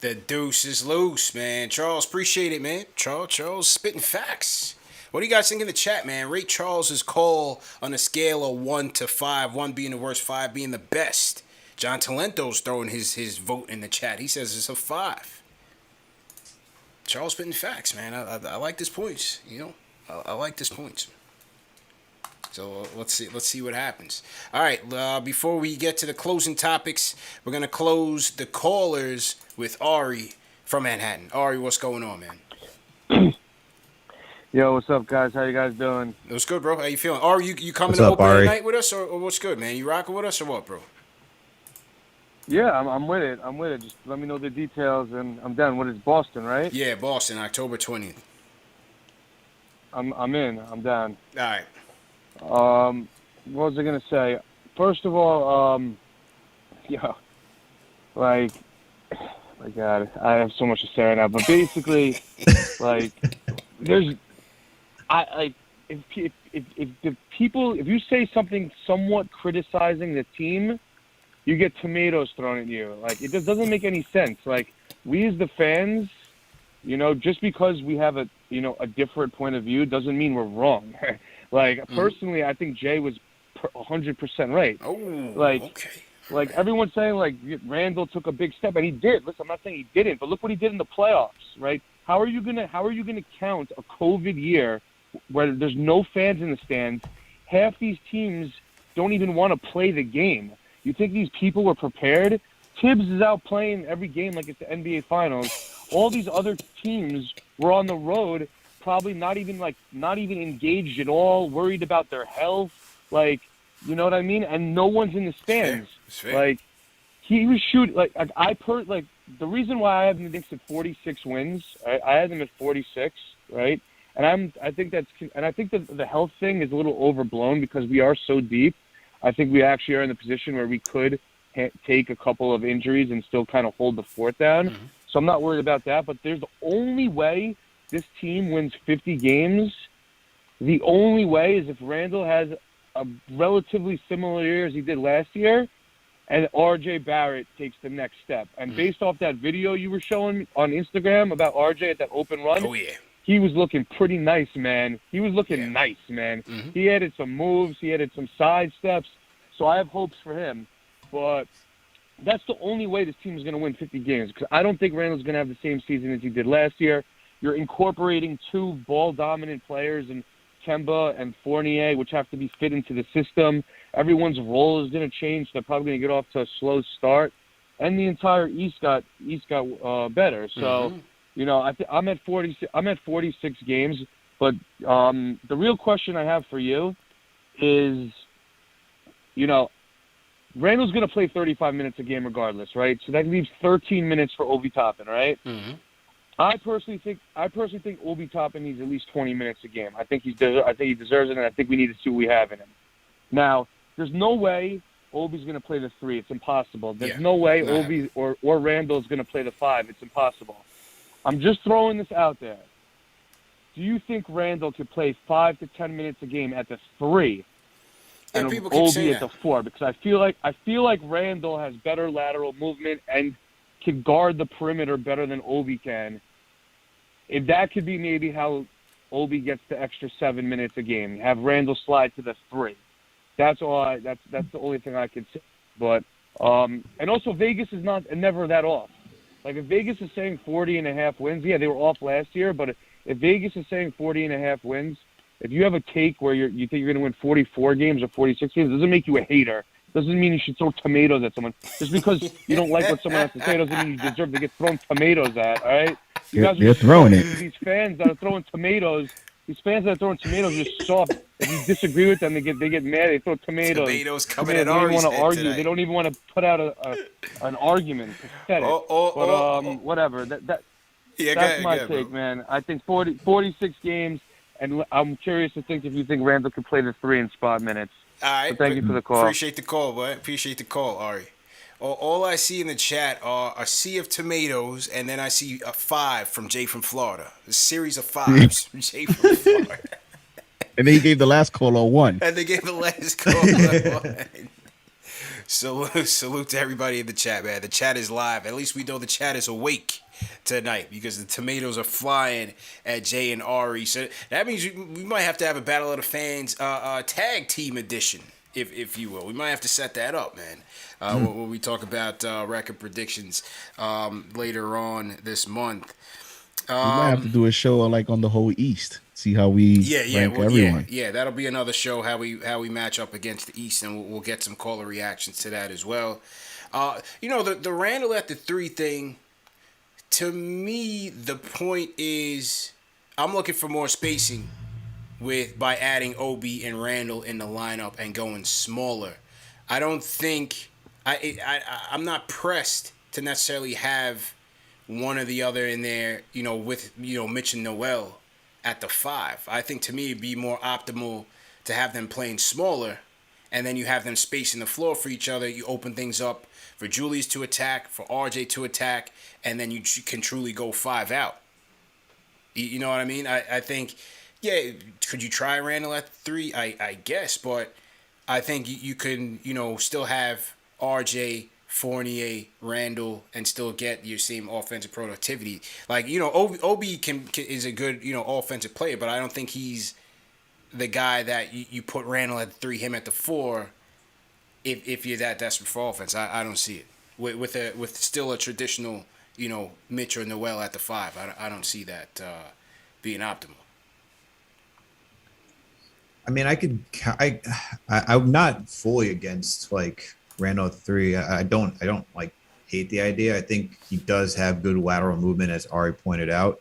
Speaker 1: The deuce is loose, man. Charles, appreciate it, man. Charles spitting facts. What do you guys think in the chat, man? Rate Charles's call on a scale of 1 to 5, 1 being the worst, 5 being the best. John Talento's throwing his vote in the chat. He says it's a 5. Charles spitting facts, man. I like this points. I like this points. So let's see what happens. All right, before we get to the closing topics, we're gonna close the callers with Ari from Manhattan. Ari, what's going on, man?
Speaker 10: Yo, what's up, guys? How you guys doing?
Speaker 1: What's good, bro? How you feeling? Ari, you coming
Speaker 3: What's
Speaker 1: to
Speaker 3: up,
Speaker 1: open
Speaker 3: Ari?
Speaker 1: night with us, or what's good, man? You rocking with us or what, bro?
Speaker 10: Yeah, I'm with it. I'm with it. Just let me know the details, and I'm done. What is Boston, right?
Speaker 1: Yeah, Boston, October 20th.
Speaker 10: I'm in. I'm down.
Speaker 1: All right.
Speaker 10: What was I gonna say? First of all, my God, I have so much to say right now. But basically, if you say something somewhat criticizing the team, you get tomatoes thrown at you. It just doesn't make any sense. We as the fans, just because we have a different point of view doesn't mean we're wrong. Personally, I think Jay was 100% right.
Speaker 1: Oh, okay.
Speaker 10: Everyone's saying, Randall took a big step, and he did. Listen, I'm not saying he didn't, but look what he did in the playoffs, right? How are you gonna count a COVID year where there's no fans in the stands? Half these teams don't even want to play the game. You think these people were prepared? Tibbs is out playing every game like it's the NBA Finals. All these other teams were on the road, probably not even engaged at all, worried about their health, you know what I mean? And no one's in the stands.
Speaker 1: Fair.
Speaker 10: He was shooting the reason why I have the Knicks at 46 wins, I had them at 46, right? And I think that the health thing is a little overblown because we are so deep. I think we actually are in the position where we could take a couple of injuries and still kind of hold the fort down.
Speaker 1: Mm-hmm.
Speaker 10: So I'm not worried about that. But there's the only way this team wins 50 games. The only way is if Randall has a relatively similar year as he did last year, and RJ Barrett takes the next step. And based off that video you were showing on Instagram about RJ at that open run,
Speaker 1: oh yeah,
Speaker 10: he was looking pretty nice, man. He was looking nice, man.
Speaker 1: Mm-hmm.
Speaker 10: He added some moves. He added some side steps. So I have hopes for him. But that's the only way this team is going to win 50 games because I don't think Randall's going to have the same season as he did last year. You're incorporating 2 ball-dominant players in Kemba and Fournier, which have to be fit into the system. Everyone's role is going to change. They're probably going to get off to a slow start. And the entire East got better. So, I'm at 46. I'm at 46 games. But the real question I have for you is, Randall's going to play 35 minutes a game regardless, right? So that leaves 13 minutes for Obi Toppin, right?
Speaker 1: Mm-hmm.
Speaker 10: I personally think Obi Toppin needs at least 20 minutes a game. I think he deserves it, and I think we need to see what we have in him. Now, there's no way Obi's going to play the 3. It's impossible. There's no way Obi or Randall is going to play the 5. It's impossible. I'm just throwing this out there. Do you think Randall could play 5 to 10 minutes a game at the 3? And Obi at the 4, because I feel like Randall has better lateral movement and can guard the perimeter better than Obi can. If that could be maybe how Obi gets the extra 7 minutes a game, have Randall slide to the 3. That's all. That's the only thing I could say. But and also Vegas is never that off. If Vegas is saying 40.5 wins, yeah, they were off last year. But if Vegas is saying 40.5 wins. If you have a take where you think you're going to win 44 games or 46 games, it doesn't make you a hater. Doesn't mean you should throw tomatoes at someone. Just because you don't like what someone has to say doesn't mean you deserve to get thrown tomatoes at, all right?
Speaker 4: You're throwing it.
Speaker 10: These fans that are throwing tomatoes These fans that are throwing tomatoes are soft. If you disagree with them, they get mad. They throw tomatoes.
Speaker 1: Tomatoes coming
Speaker 10: They
Speaker 1: at
Speaker 10: don't even
Speaker 1: Ari's
Speaker 10: want to
Speaker 1: head
Speaker 10: argue.
Speaker 1: today.
Speaker 10: They don't even want to put out an argument. Pathetic. Whatever. That's my take,
Speaker 1: bro.
Speaker 10: man. I think 46 games, and I'm curious to think if you think Randall could play the 3 in spot minutes.
Speaker 1: All right.
Speaker 10: So thank you for the call.
Speaker 1: Appreciate the call, boy. Appreciate the call, Ari. All I see in the chat are a sea of tomatoes, and then I see a 5 from Jay from Florida. A series of 5s from Jay from Florida.
Speaker 4: And then he gave the last call on 1.
Speaker 1: And they gave the last call on 1. Salute to everybody in the chat, man. The chat is live. At least we know the chat is awake tonight because the tomatoes are flying at Jay and Ari. So that means we might have to have a Battle of the Fans tag team edition, if you will. We might have to set that up, man. When we talk about record predictions later on this month.
Speaker 4: We might have to do a show like on the whole East. See how we rank everyone.
Speaker 1: Yeah, that'll be another show how we match up against the East, and we'll get some caller reactions to that as well. The Randall at the 3 thing. To me, the point is I'm looking for more spacing by adding Obi and Randall in the lineup and going smaller. I don't think I'm not pressed to necessarily have one or the other in there, with Mitch and Noel at the 5. I think to me it'd be more optimal to have them playing smaller, and then you have them spacing the floor for each other. You open things up for Julius to attack, for RJ to attack, and then you can truly go 5 out. You know what I mean? I think, could you try Randall at 3? I guess, but I think you can, still have RJ, Fournier, Randall, and still get your same offensive productivity. Like, Obi is a good, offensive player, but I don't think he's the guy that you put Randall at the 3, him at the 4. If you're that desperate for offense, I don't see it. With still a traditional, Mitch or Noel at the 5, I don't see that being optimal.
Speaker 3: I mean, I'm not fully against like Randall at 3. I don't like hate the idea. I think he does have good lateral movement, as Ari pointed out.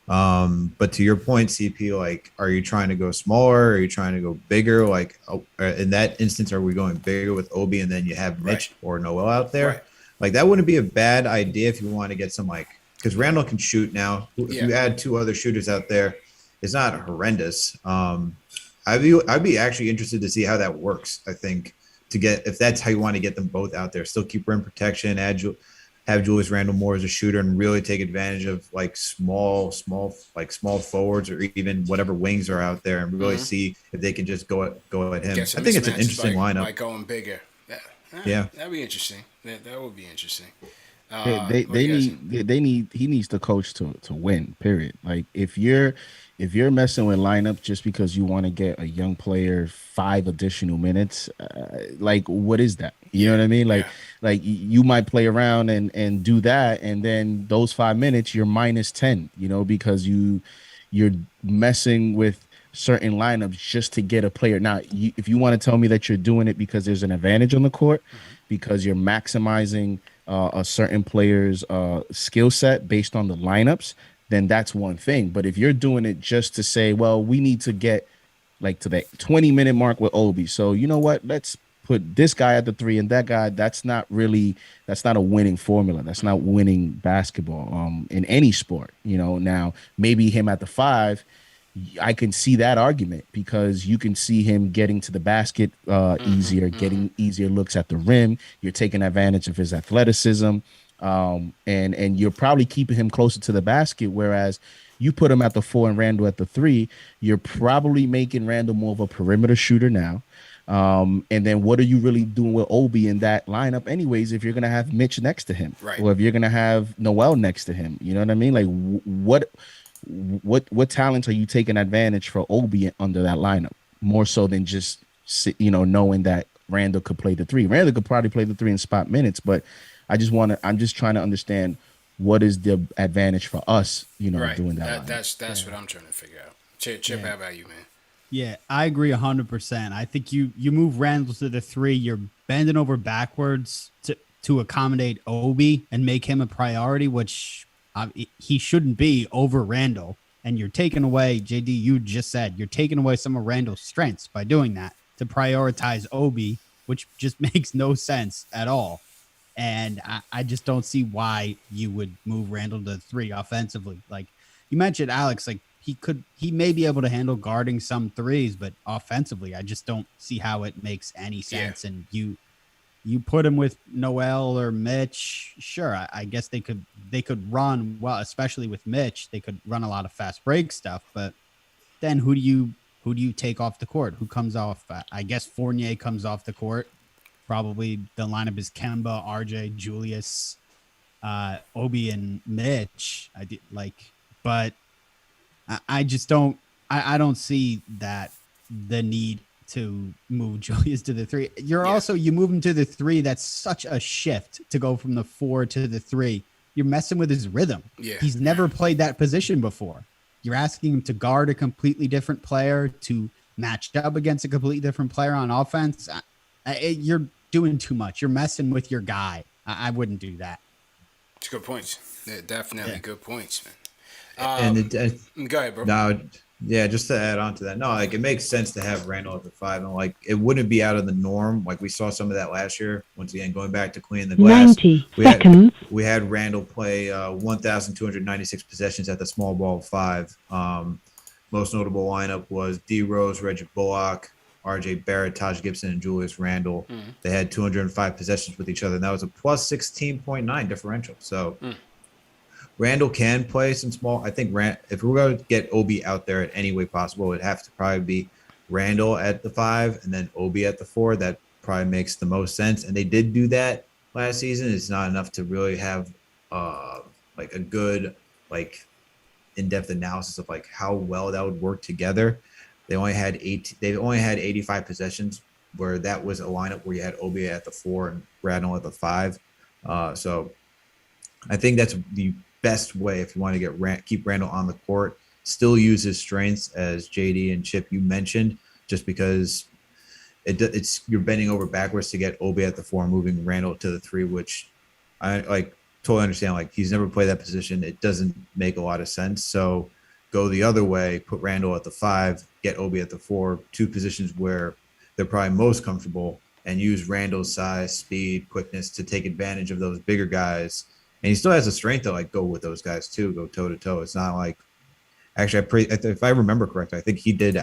Speaker 3: But to your point, CP, like, are you trying to go smaller? Are you trying to go bigger? Like, in that instance, are we going bigger with Obi and then you have Mitch or Noel out there? Right. Like, that wouldn't be a bad idea if you want to get some, like, because Randall can shoot now. If you add 2 other shooters out there, it's not horrendous. I'd be actually interested to see how that works. I think if that's how you want to get them both out there, still keep rim protection, have Julius Randle more as a shooter, and really take advantage of like small forwards or even whatever wings are out there, and really see if they can just go at him. I think it's an interesting lineup.
Speaker 1: By going bigger.
Speaker 3: Yeah,
Speaker 1: that'd be interesting. That would be interesting.
Speaker 4: He needs the coach to win. Period. Like if you're messing with lineup just because you want to get a young player 5 additional minutes, like what is that? You know what I mean? Like you might play around and do that, and then those 5 minutes you're minus 10. Because you're messing with certain lineups just to get a player. Now, if you want to tell me that you're doing it because there's an advantage on the court, because you're maximizing a certain player's skill set based on the lineups, then that's one thing. But if you're doing it just to say, well, we need to get like to the 20-minute mark with Obi, so you know what, let's put this guy at the 3 and that guy, that's not a winning formula. That's not winning basketball in any sport. Now maybe him at the 5, I can see that argument because you can see him getting to the basket easier, getting easier looks at the rim. You're taking advantage of his athleticism, and you're probably keeping him closer to the basket. Whereas you put him at the 4 and Randall at the 3, you're probably making Randall more of a perimeter shooter now. And then what are you really doing with Obi in that lineup anyways if you're going to have Mitch next to him, right? Or if you're going to have Noel next to him? You know what I mean? Like what talents are you taking advantage for Obi under that lineup more so than just knowing that Randall could play the 3? Randall could probably play the 3 in spot minutes, but I'm just trying to understand what is the advantage for us,
Speaker 1: right.
Speaker 4: Doing that.
Speaker 1: That's what I'm trying to figure out. Chip, how about you, man?
Speaker 2: Yeah, I agree 100%. I think you move Randall to the 3, you're bending over backwards to accommodate Obi and make him a priority, which he shouldn't be over Randall. And you're taking away, JD, you just said, you're taking away some of Randall's strengths by doing that to prioritize Obi, which just makes no sense at all. And I just don't see why you would move Randall to 3 offensively. Like you mentioned, Alex, like he may be able to handle guarding some threes, but offensively, I just don't see how it makes any sense. And you put him with Noel or Mitch, sure. I guess they could run well, especially with Mitch. They could run a lot of fast break stuff, but then who do you take off the court? Who comes off? I guess Fournier comes off the court. Probably the lineup is Kemba, RJ, Julius, Obi, and Mitch. But I just don't. I don't see that the need to move Julius to the 3. You move him to the 3. That's such a shift to go from the 4 to the 3. You're messing with his rhythm.
Speaker 1: Yeah.
Speaker 2: He's never played that position before. You're asking him to guard a completely different player, to match up against a completely different player on offense. You're doing too much. You're messing with your guy. I wouldn't do that.
Speaker 1: It's good points. Yeah, definitely good points, man. Go ahead, bro.
Speaker 3: No, yeah, just to add on to that. No, like it makes sense to have Randall at the 5, and like it wouldn't be out of the norm. Like we saw some of that last year. Once again, going back to cleaning the glass.
Speaker 11: 90 seconds.
Speaker 3: We had Randall play 1,296 possessions at the small ball 5. Most notable lineup was D. Rose, Reggie Bullock, R.J. Barrett, Taj Gibson, and Julius Randle. They had 205 possessions with each other, and that was a plus 16.9 differential. So Randall can play some small. I think if we're going to get Obi out there in any way possible, it'd have to probably be Randall at the 5 and then Obi at the 4. That probably makes the most sense. And they did do that last season. It's not enough to really have like a good in-depth analysis of like how well that would work together. They only had 85 possessions where that was a lineup where you had Obi at the 4 and Randall at the 5. So I think that's the best way if you want to keep Randall on the court. Still use his strengths, as JD and Chip you mentioned, just because it's you're bending over backwards to get Obi at the 4, moving Randall to the 3, which I totally understand. Like he's never played that position. It doesn't make a lot of sense. So go the other way, put Randall at the 5, get Obi at the 4, 2 positions where they're probably most comfortable, and use Randall's size, speed, quickness to take advantage of those bigger guys. And he still has the strength to go with those guys too, go toe to toe. It's not like if I remember correctly, I think he did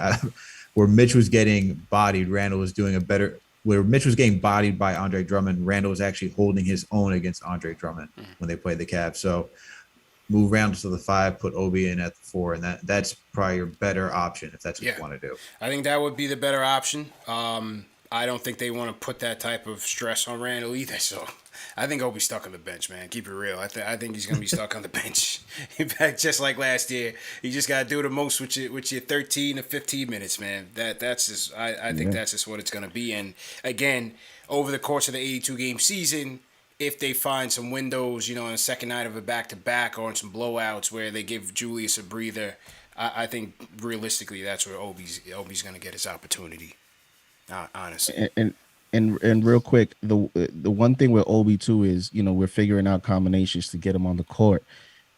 Speaker 3: where Mitch was getting bodied, Randall was doing where Mitch was getting bodied by Andre Drummond, Randall was actually holding his own against Andre Drummond when they played the Cavs. So move Randall to the 5, put Obi in at the 4, and that's probably your better option if that's what you want to do. I
Speaker 1: think that would be the better option. I don't think they want to put that type of stress on Randall either. So I think Obi's stuck on the bench, man. Keep it real. I think he's going to be stuck on the bench. In fact, just like last year, you just got to do the most with your 13 to 15 minutes, man. That's just I think that's just what it's going to be. And again, over the course of the 82-game season, if they find some windows, on the second night of a back-to-back or in some blowouts where they give Julius a breather, I think realistically that's where Obi's going to get his opportunity. Honestly.
Speaker 4: And real quick, the one thing with Obi too is we're figuring out combinations to get him on the court,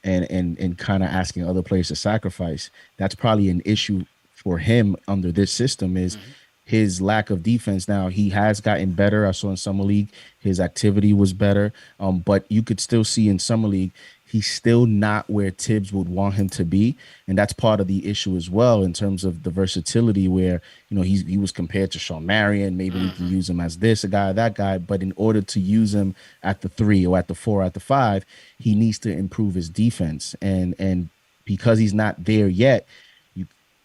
Speaker 4: and kind of asking other players to sacrifice. That's probably an issue for him under this system is his lack of defense. Now he has gotten better. I saw in summer league his activity was better, but you could still see in summer league he's still not where Tibbs would want him to be. And that's part of the issue as well in terms of the versatility where, he was compared to Sean Marion. Maybe we can use him as this, a guy, that guy. But in order to use him at the 3 or at the 4, at the 5, he needs to improve his defense. And because he's not there yet,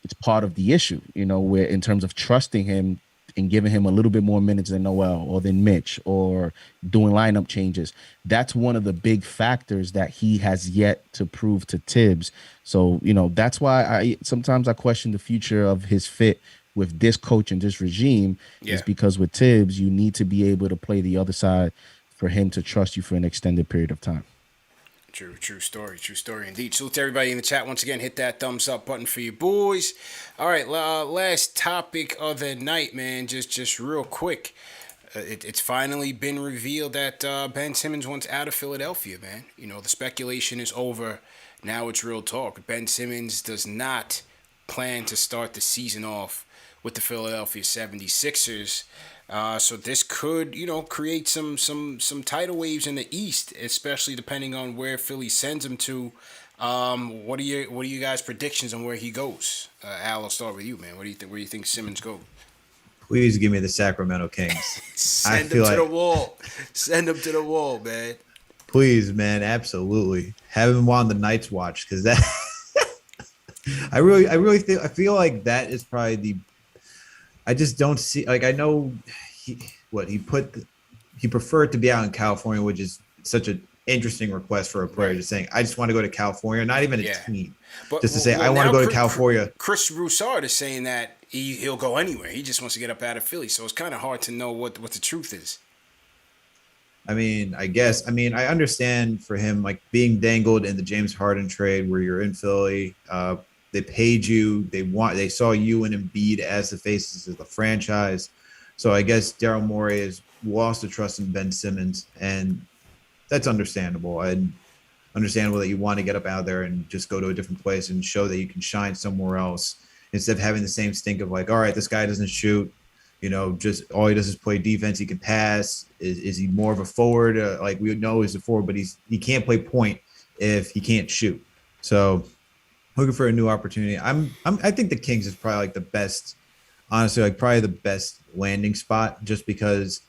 Speaker 4: it's part of the issue, where in terms of trusting him and giving him a little bit more minutes than Noel or than Mitch or doing lineup changes. That's one of the big factors that he has yet to prove to Tibbs. So, that's why sometimes I question the future of his fit with this coach and this regime is because with Tibbs, you need to be able to play the other side for him to trust you for an extended period of time.
Speaker 1: True story indeed. Salute to everybody in the chat. Once again, hit that thumbs up button for you boys. All right, last topic of the night, man. Just real quick. It's finally been revealed that Ben Simmons wants out of Philadelphia, man. The speculation is over. now it's real talk. Ben Simmons does not plan to start the season off with the Philadelphia 76ers. So this could, create some tidal waves in the East, especially depending on where Philly sends him to. What are you guys' predictions on where he goes? Al, I'll start with you, man. What do you think? Where do you think Simmons goes?
Speaker 3: Please give me the Sacramento Kings.
Speaker 1: Send him to the wall. Send him to the wall, man.
Speaker 3: Please, man, absolutely. Have him on the Night's watch because that. I feel like that is probably the. I just don't see, I know he preferred to be out in California, which is such an interesting request for a player, just saying, I just want to go to California, not even a team,
Speaker 1: but,
Speaker 3: just to say, I want to go to California.
Speaker 1: Chris Broussard is saying that he'll go anywhere. He just wants to get up out of Philly. So it's kind of hard to know what the truth is.
Speaker 3: I understand for him, like being dangled in the James Harden trade where you're in Philly, they paid you. They saw you and Embiid as the faces of the franchise. So I guess Daryl Morey has lost the trust in Ben Simmons, and that's understandable. And understandable that you want to get up out there and just go to a different place and show that you can shine somewhere else instead of having the same stink of like, all right, this guy doesn't shoot. Just all he does is play defense. He can pass. Is he more of a forward? Like we know he's a forward, but he can't play point if he can't shoot. So. Looking for a new opportunity. I think the Kings is probably like the best, honestly, like probably the best landing spot, just because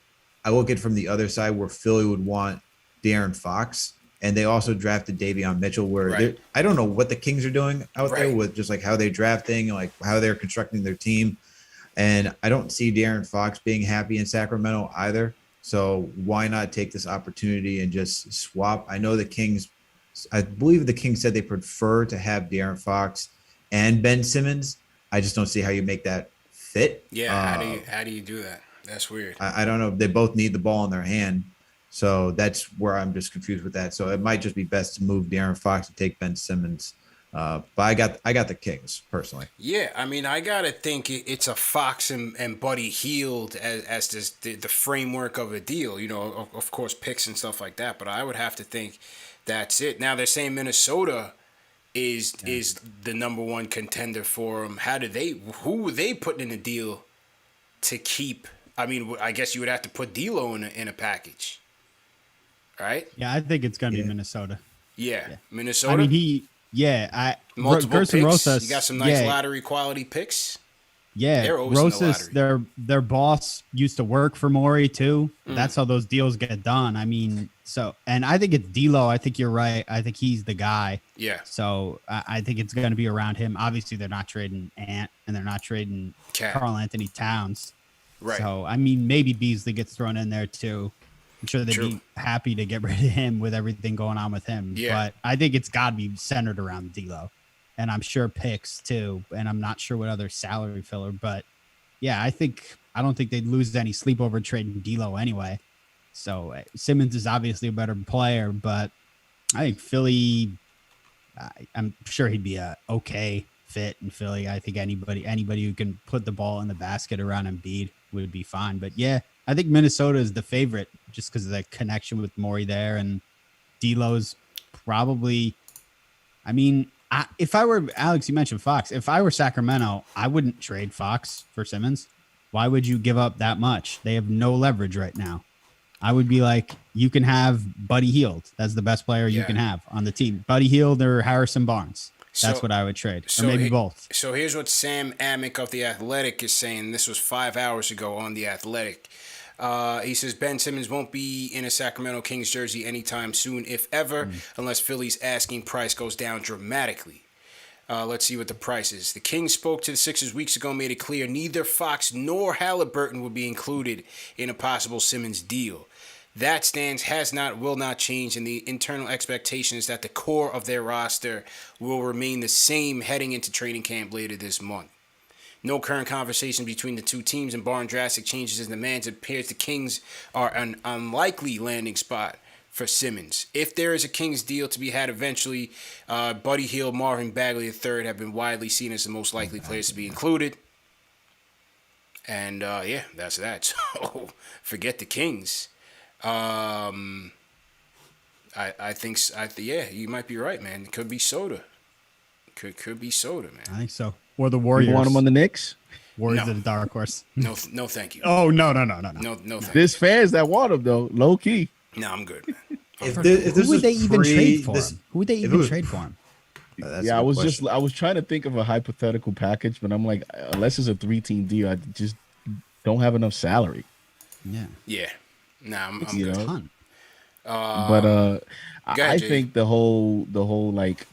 Speaker 3: I look at it from the other side where Philly would want De'Aaron Fox, and they also drafted Davion Mitchell. Where I don't know what the Kings are doing out there with just like how they're drafting, like how they're constructing their team, and I don't see De'Aaron Fox being happy in Sacramento either. So why not take this opportunity and just swap? I know the Kings. I believe the Kings said they prefer to have De'Aaron Fox and Ben Simmons. I just don't see how you make that fit.
Speaker 1: Yeah, how do you do that? That's weird.
Speaker 3: I don't know. They both need the ball in their hand, so that's where I'm just confused with that. So it might just be best to move De'Aaron Fox and take Ben Simmons. But I got the Kings personally.
Speaker 1: Yeah, I gotta think it's a Fox and Buddy Hield as the framework of a deal. Of course, picks and stuff like that. But I would have to think. That's it. Now they're saying Minnesota is the number one contender for him. Who were they putting in a deal to keep? I guess you would have to put D'Lo in a package, right?
Speaker 2: Yeah, I think it's gonna be Minnesota.
Speaker 1: Yeah, Minnesota.
Speaker 2: Multiple
Speaker 1: picks.
Speaker 2: Rosas,
Speaker 1: you got some nice lottery quality picks.
Speaker 2: Yeah,
Speaker 1: they're always
Speaker 2: Rosas, their boss used to work for Morey too. That's how those deals get done. And I think it's D'Lo. I think you're right. I think he's the guy.
Speaker 1: Yeah.
Speaker 2: So I think it's going to be around him. Obviously, they're not trading Ant and they're not trading Karl Anthony Towns.
Speaker 1: Right.
Speaker 2: So maybe Beasley gets thrown in there too. I'm sure they'd be happy to get rid of him with everything going on with him.
Speaker 1: Yeah.
Speaker 2: But I think it's got to be centered around D'Lo. And I'm sure picks too. And I'm not sure what other salary filler. But yeah, I don't think they'd lose any sleep over trading D'Lo anyway. So Simmons is obviously a better player, but I think Philly, I'm sure he'd be a okay fit in Philly. I think anybody who can put the ball in the basket around Embiid would be fine. But yeah, I think Minnesota is the favorite just because of the connection with Morey there, and D'Lo's probably. If I were Alex, you mentioned Fox. If I were Sacramento, I wouldn't trade Fox for Simmons. Why would you give up that much? They have no leverage right now. I would be like, you can have Buddy Hield. That's the best player you can have on the team. Buddy Hield or Harrison Barnes. That's what I would trade. Or maybe both.
Speaker 1: So here's what Sam Amick of The Athletic is saying. This was 5 hours ago on The Athletic. He says Ben Simmons won't be in a Sacramento Kings jersey anytime soon, if ever, unless Philly's asking price goes down dramatically. Let's see what the price is. The Kings spoke to the Sixers weeks ago, made it clear neither Fox nor Halliburton would be included in a possible Simmons deal. That stance will not change, and the internal expectation is that the core of their roster will remain the same heading into training camp later this month. No current conversation between the two teams, and barring drastic changes in demands, it appears the Kings are an unlikely landing spot for Simmons. If there is a Kings deal to be had eventually, Buddy Hield, Marvin Bagley III have been widely seen as the most likely players to be included. And that's that. So forget the Kings. I I think yeah, you might be right, man. It could be soda. Could be soda, man.
Speaker 2: I think so. Or the
Speaker 4: You
Speaker 2: Warriors.
Speaker 4: want him on the Knicks?
Speaker 2: Warriors
Speaker 1: No.
Speaker 2: are the dark horse.
Speaker 1: No, thank you.
Speaker 2: Oh no.
Speaker 1: No, thank you.
Speaker 4: There's fans that want him though, low key.
Speaker 1: No, I'm good, man.
Speaker 3: If
Speaker 2: Who
Speaker 3: this
Speaker 2: would
Speaker 3: was
Speaker 2: they even trade for
Speaker 3: this-
Speaker 2: him? Who would they
Speaker 3: if it
Speaker 2: even
Speaker 3: was-
Speaker 2: trade for him?
Speaker 3: That's
Speaker 4: Yeah,
Speaker 3: a good question.
Speaker 4: I was trying to think of a hypothetical package, but I'm like, unless it's a 3-team deal, I just don't have enough salary.
Speaker 2: Yeah.
Speaker 1: Yeah. Nah, I'm
Speaker 4: You
Speaker 1: good.
Speaker 4: know?
Speaker 2: Ton.
Speaker 4: But
Speaker 1: Go
Speaker 4: I
Speaker 1: ahead, Jay.
Speaker 4: think the whole like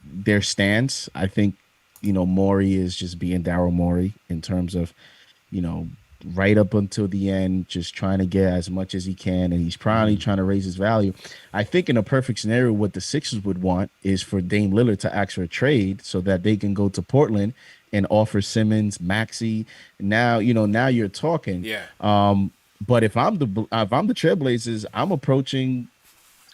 Speaker 4: their stance, I think, Morey is just being Daryl Morey in terms of, right up until the end, just trying to get as much as he can, and he's probably trying to raise his value. I think in a perfect scenario, what the Sixers would want is for Dame Lillard to ask for a trade so that they can go to Portland and offer Simmons, Maxey. Now, now you're talking.
Speaker 1: Yeah.
Speaker 4: But if I'm the Trailblazers, I'm approaching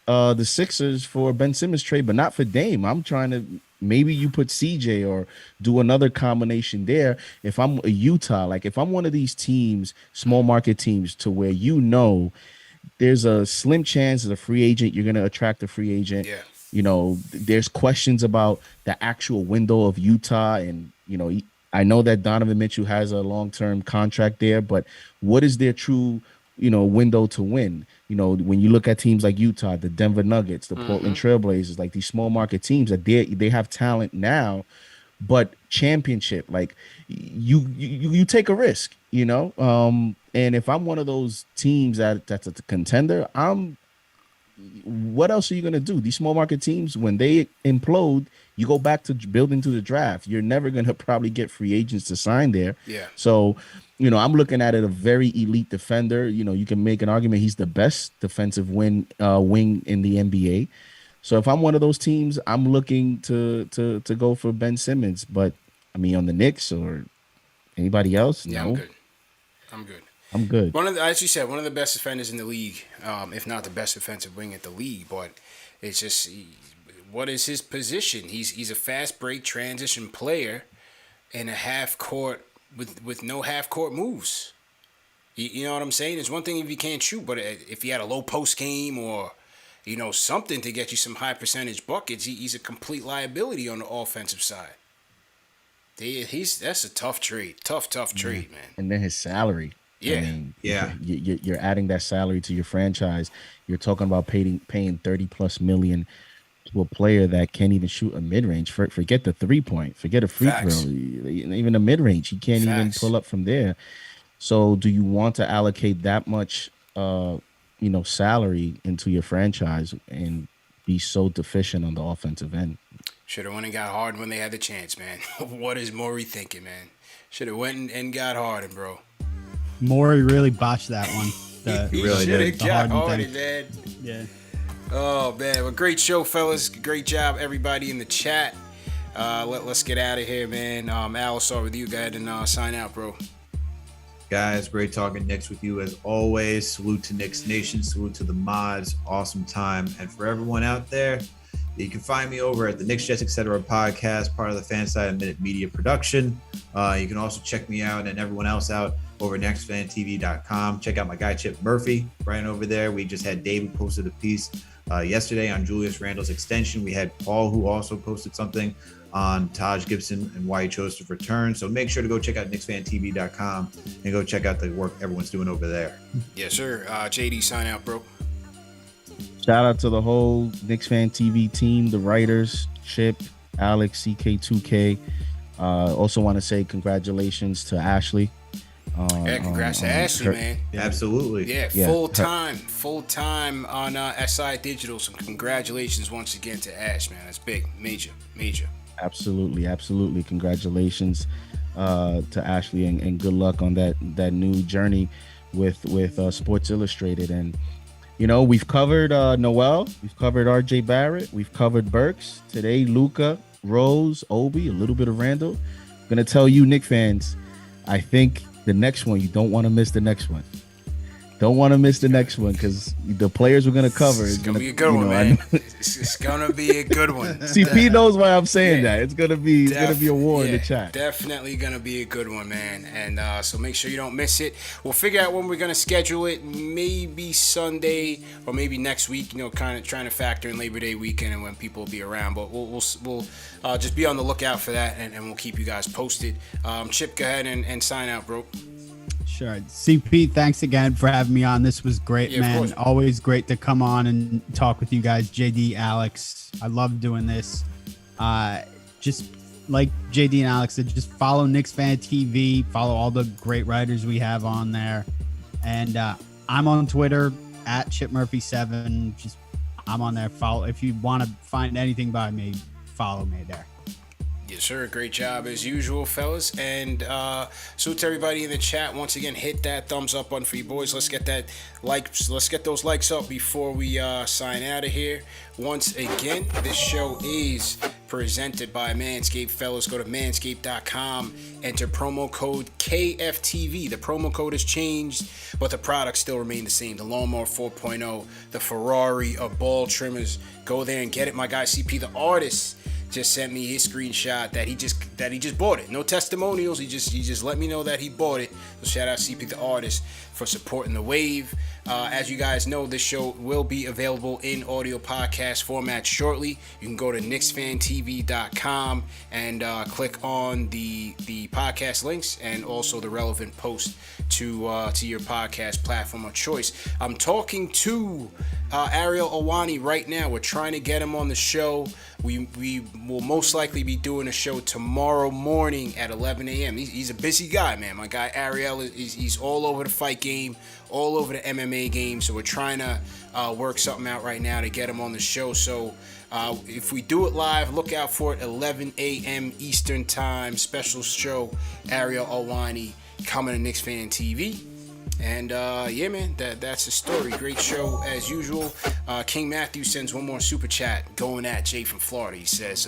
Speaker 4: the Sixers for Ben Simmons trade, but not for Dame. I'm trying to maybe you put CJ or do another combination there. If I'm a Utah, like if I'm one of these teams, small market teams, to where there's a slim chance as a free agent you're going to attract a free agent.
Speaker 1: Yeah.
Speaker 4: There's questions about the actual window of Utah, and I know that Donovan Mitchell has a long-term contract there, but what is their true, window to win? When you look at teams like Utah, the Denver Nuggets, the Portland Trailblazers, like these small market teams that they have talent now, but championship, like you take a risk, and if I'm one of those teams that's a contender, what else are you going to do? These small market teams, when they implode, you go back to building to the draft. You're never going to probably get free agents to sign there.
Speaker 1: Yeah.
Speaker 4: So, I'm looking at it a very elite defender. You can make an argument he's the best defensive wing in the NBA. So if I'm one of those teams, I'm looking to go for Ben Simmons. But I mean, on the Knicks or anybody else,
Speaker 1: Yeah,
Speaker 4: no.
Speaker 1: I'm good.
Speaker 4: I'm good.
Speaker 1: As you said, one of the best defenders in the league, if not the best defensive wing at the league. But it's just, what is his position? He's a fast break transition player in a half court with no half court moves. You know what I'm saying? It's one thing if you can't shoot, but if he had a low post game or something to get you some high percentage buckets, he's a complete liability on the offensive side. That's a tough trade. Tough trade, man.
Speaker 4: And then his salary.
Speaker 1: Yeah.
Speaker 4: I mean,
Speaker 3: Yeah.
Speaker 4: You're adding that salary to your franchise. You're talking about paying $30+ million to a player that can't even shoot a mid range. Forget the 3-point. Forget a free
Speaker 1: Facts.
Speaker 4: throw. Even a mid range, he can't even
Speaker 1: Facts.
Speaker 4: pull up from there. So, do you want to allocate that much, salary into your franchise and be so deficient on the offensive end?
Speaker 1: Should have went and got Harden when they had the chance, man. What is Morey thinking, man? Should have went and got Harden, bro.
Speaker 2: Morey really botched that one.
Speaker 1: He
Speaker 3: really
Speaker 1: should
Speaker 3: did.
Speaker 1: have
Speaker 2: The
Speaker 1: got
Speaker 2: Harden
Speaker 1: Harden,
Speaker 2: thing.
Speaker 1: man.
Speaker 2: Yeah.
Speaker 1: Oh, man. Well, great show, fellas. Great job, everybody in the chat. Let's get out of here, man. Al, I'll start with you. Go ahead and sign out, bro.
Speaker 3: Guys, great talking Knicks with you as always. Salute to Knicks Nation. Salute to the mods. Awesome time. And for everyone out there, you can find me over at the Knicks Jets Etc. podcast, part of the Fan Side of Minute Media production. You can also check me out and everyone else out over at KnicksFanTV.com. Check out my guy Chip Murphy right over there. We just had David posted a piece yesterday on Julius Randle's extension. We had Paul who also posted something on Taj Gibson and why he chose to return. So make sure to go check out KnicksFanTV.com and go check out the work everyone's doing over there.
Speaker 1: Yes, sir. JD, sign out, bro.
Speaker 4: Shout out to the whole Knicks Fan TV team, the writers, Chip, Alex, CK2K. Also want to say congratulations to Ashley.
Speaker 1: Yeah, congrats to Ashley, man.
Speaker 3: Absolutely.
Speaker 1: Yeah,
Speaker 4: Yeah.
Speaker 1: full time on SI Digital. So congratulations once again to Ash, man. That's big, major.
Speaker 4: Absolutely. Congratulations to Ashley and good luck on that new journey with Sports Illustrated. And we've covered Noel, we've covered RJ Barrett, we've covered Burks today, Luca, Rose, Obi, a little bit of Randall. I'm gonna tell you, Knick fans, I think the next one, you don't want to miss the next one. Don't want to miss the next one because the players we're gonna cover
Speaker 1: It's
Speaker 4: is
Speaker 1: gonna be a good one, man. It's gonna be a good one.
Speaker 4: CP knows why I'm saying that. It's gonna be a war in the chat.
Speaker 1: Definitely gonna be a good one, man. And so make sure you don't miss it. We'll figure out when we're gonna schedule it. Maybe Sunday or maybe next week. You know, kind of trying to factor in Labor Day weekend and when people will be around. But we'll just be on the lookout for that, and we'll keep you guys posted. Chip, go ahead and sign out, bro.
Speaker 2: Sure. CP, thanks again for having me on. This was great,
Speaker 1: Yeah,
Speaker 2: man. Always great to come on and talk with you guys. JD, Alex, I love doing this. Just like JD and Alex said, just follow KnicksFanTV, follow all the great writers we have on there. And I'm on Twitter at ChipMurphy7. Just I'm on there. Follow if you want to find anything by me, follow me there.
Speaker 1: Yes, sir. Great job as usual, fellas. And salute to everybody in the chat. Once again, hit that thumbs up button for you boys. Let's get that let's get those likes up before we sign out of here. Once again, this show is presented by Manscaped, fellas. Go to manscaped.com, enter promo code KFTV. The promo code has changed, but the products still remain the same. The Lawnmower 4.0, the Ferrari of ball trimmers. Go there and get it. My guy CP, the artist, just sent me his screenshot that he just bought it. No testimonials. He just let me know that he bought it. So shout out CP the artist for supporting the wave. As you guys know, this show will be available in audio podcast format shortly. You can go to KnicksFanTV.com and click on the podcast links and also the relevant post to your podcast platform of choice. I'm talking to Ariel Awani right now. We're trying to get him on the show. We will most likely be doing a show tomorrow morning at 11 a.m. He's a busy guy, man. My guy Ariel he's all over the fight game, all over the MMA game. So we're trying to work something out right now to get him on the show. So if we do it live, look out for it. 11 a.m. Eastern Time special show. Ariel Awani coming to Knicks Fan TV. And yeah, man, that's the story. Great show as usual. King Matthew sends one more super chat going at Jay from Florida. He says,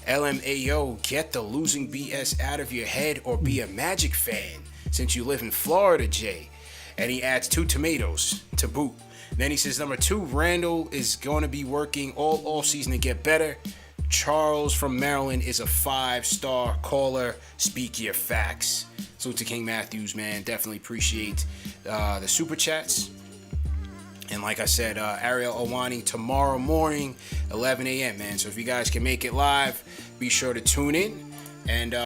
Speaker 1: LMAO, get the losing BS out of your head or be a Magic fan since you live in Florida, Jay. And he adds 2 tomatoes to boot. Then he says, number 2, Randall is going to be working all season to get better. Charles from Maryland is a 5-star caller. Speak your facts. Salute to King Matthews, man. Definitely appreciate the super chats. And like I said, Ariel Awani tomorrow morning, 11 a.m., man. So if you guys can make it live, be sure to tune in. And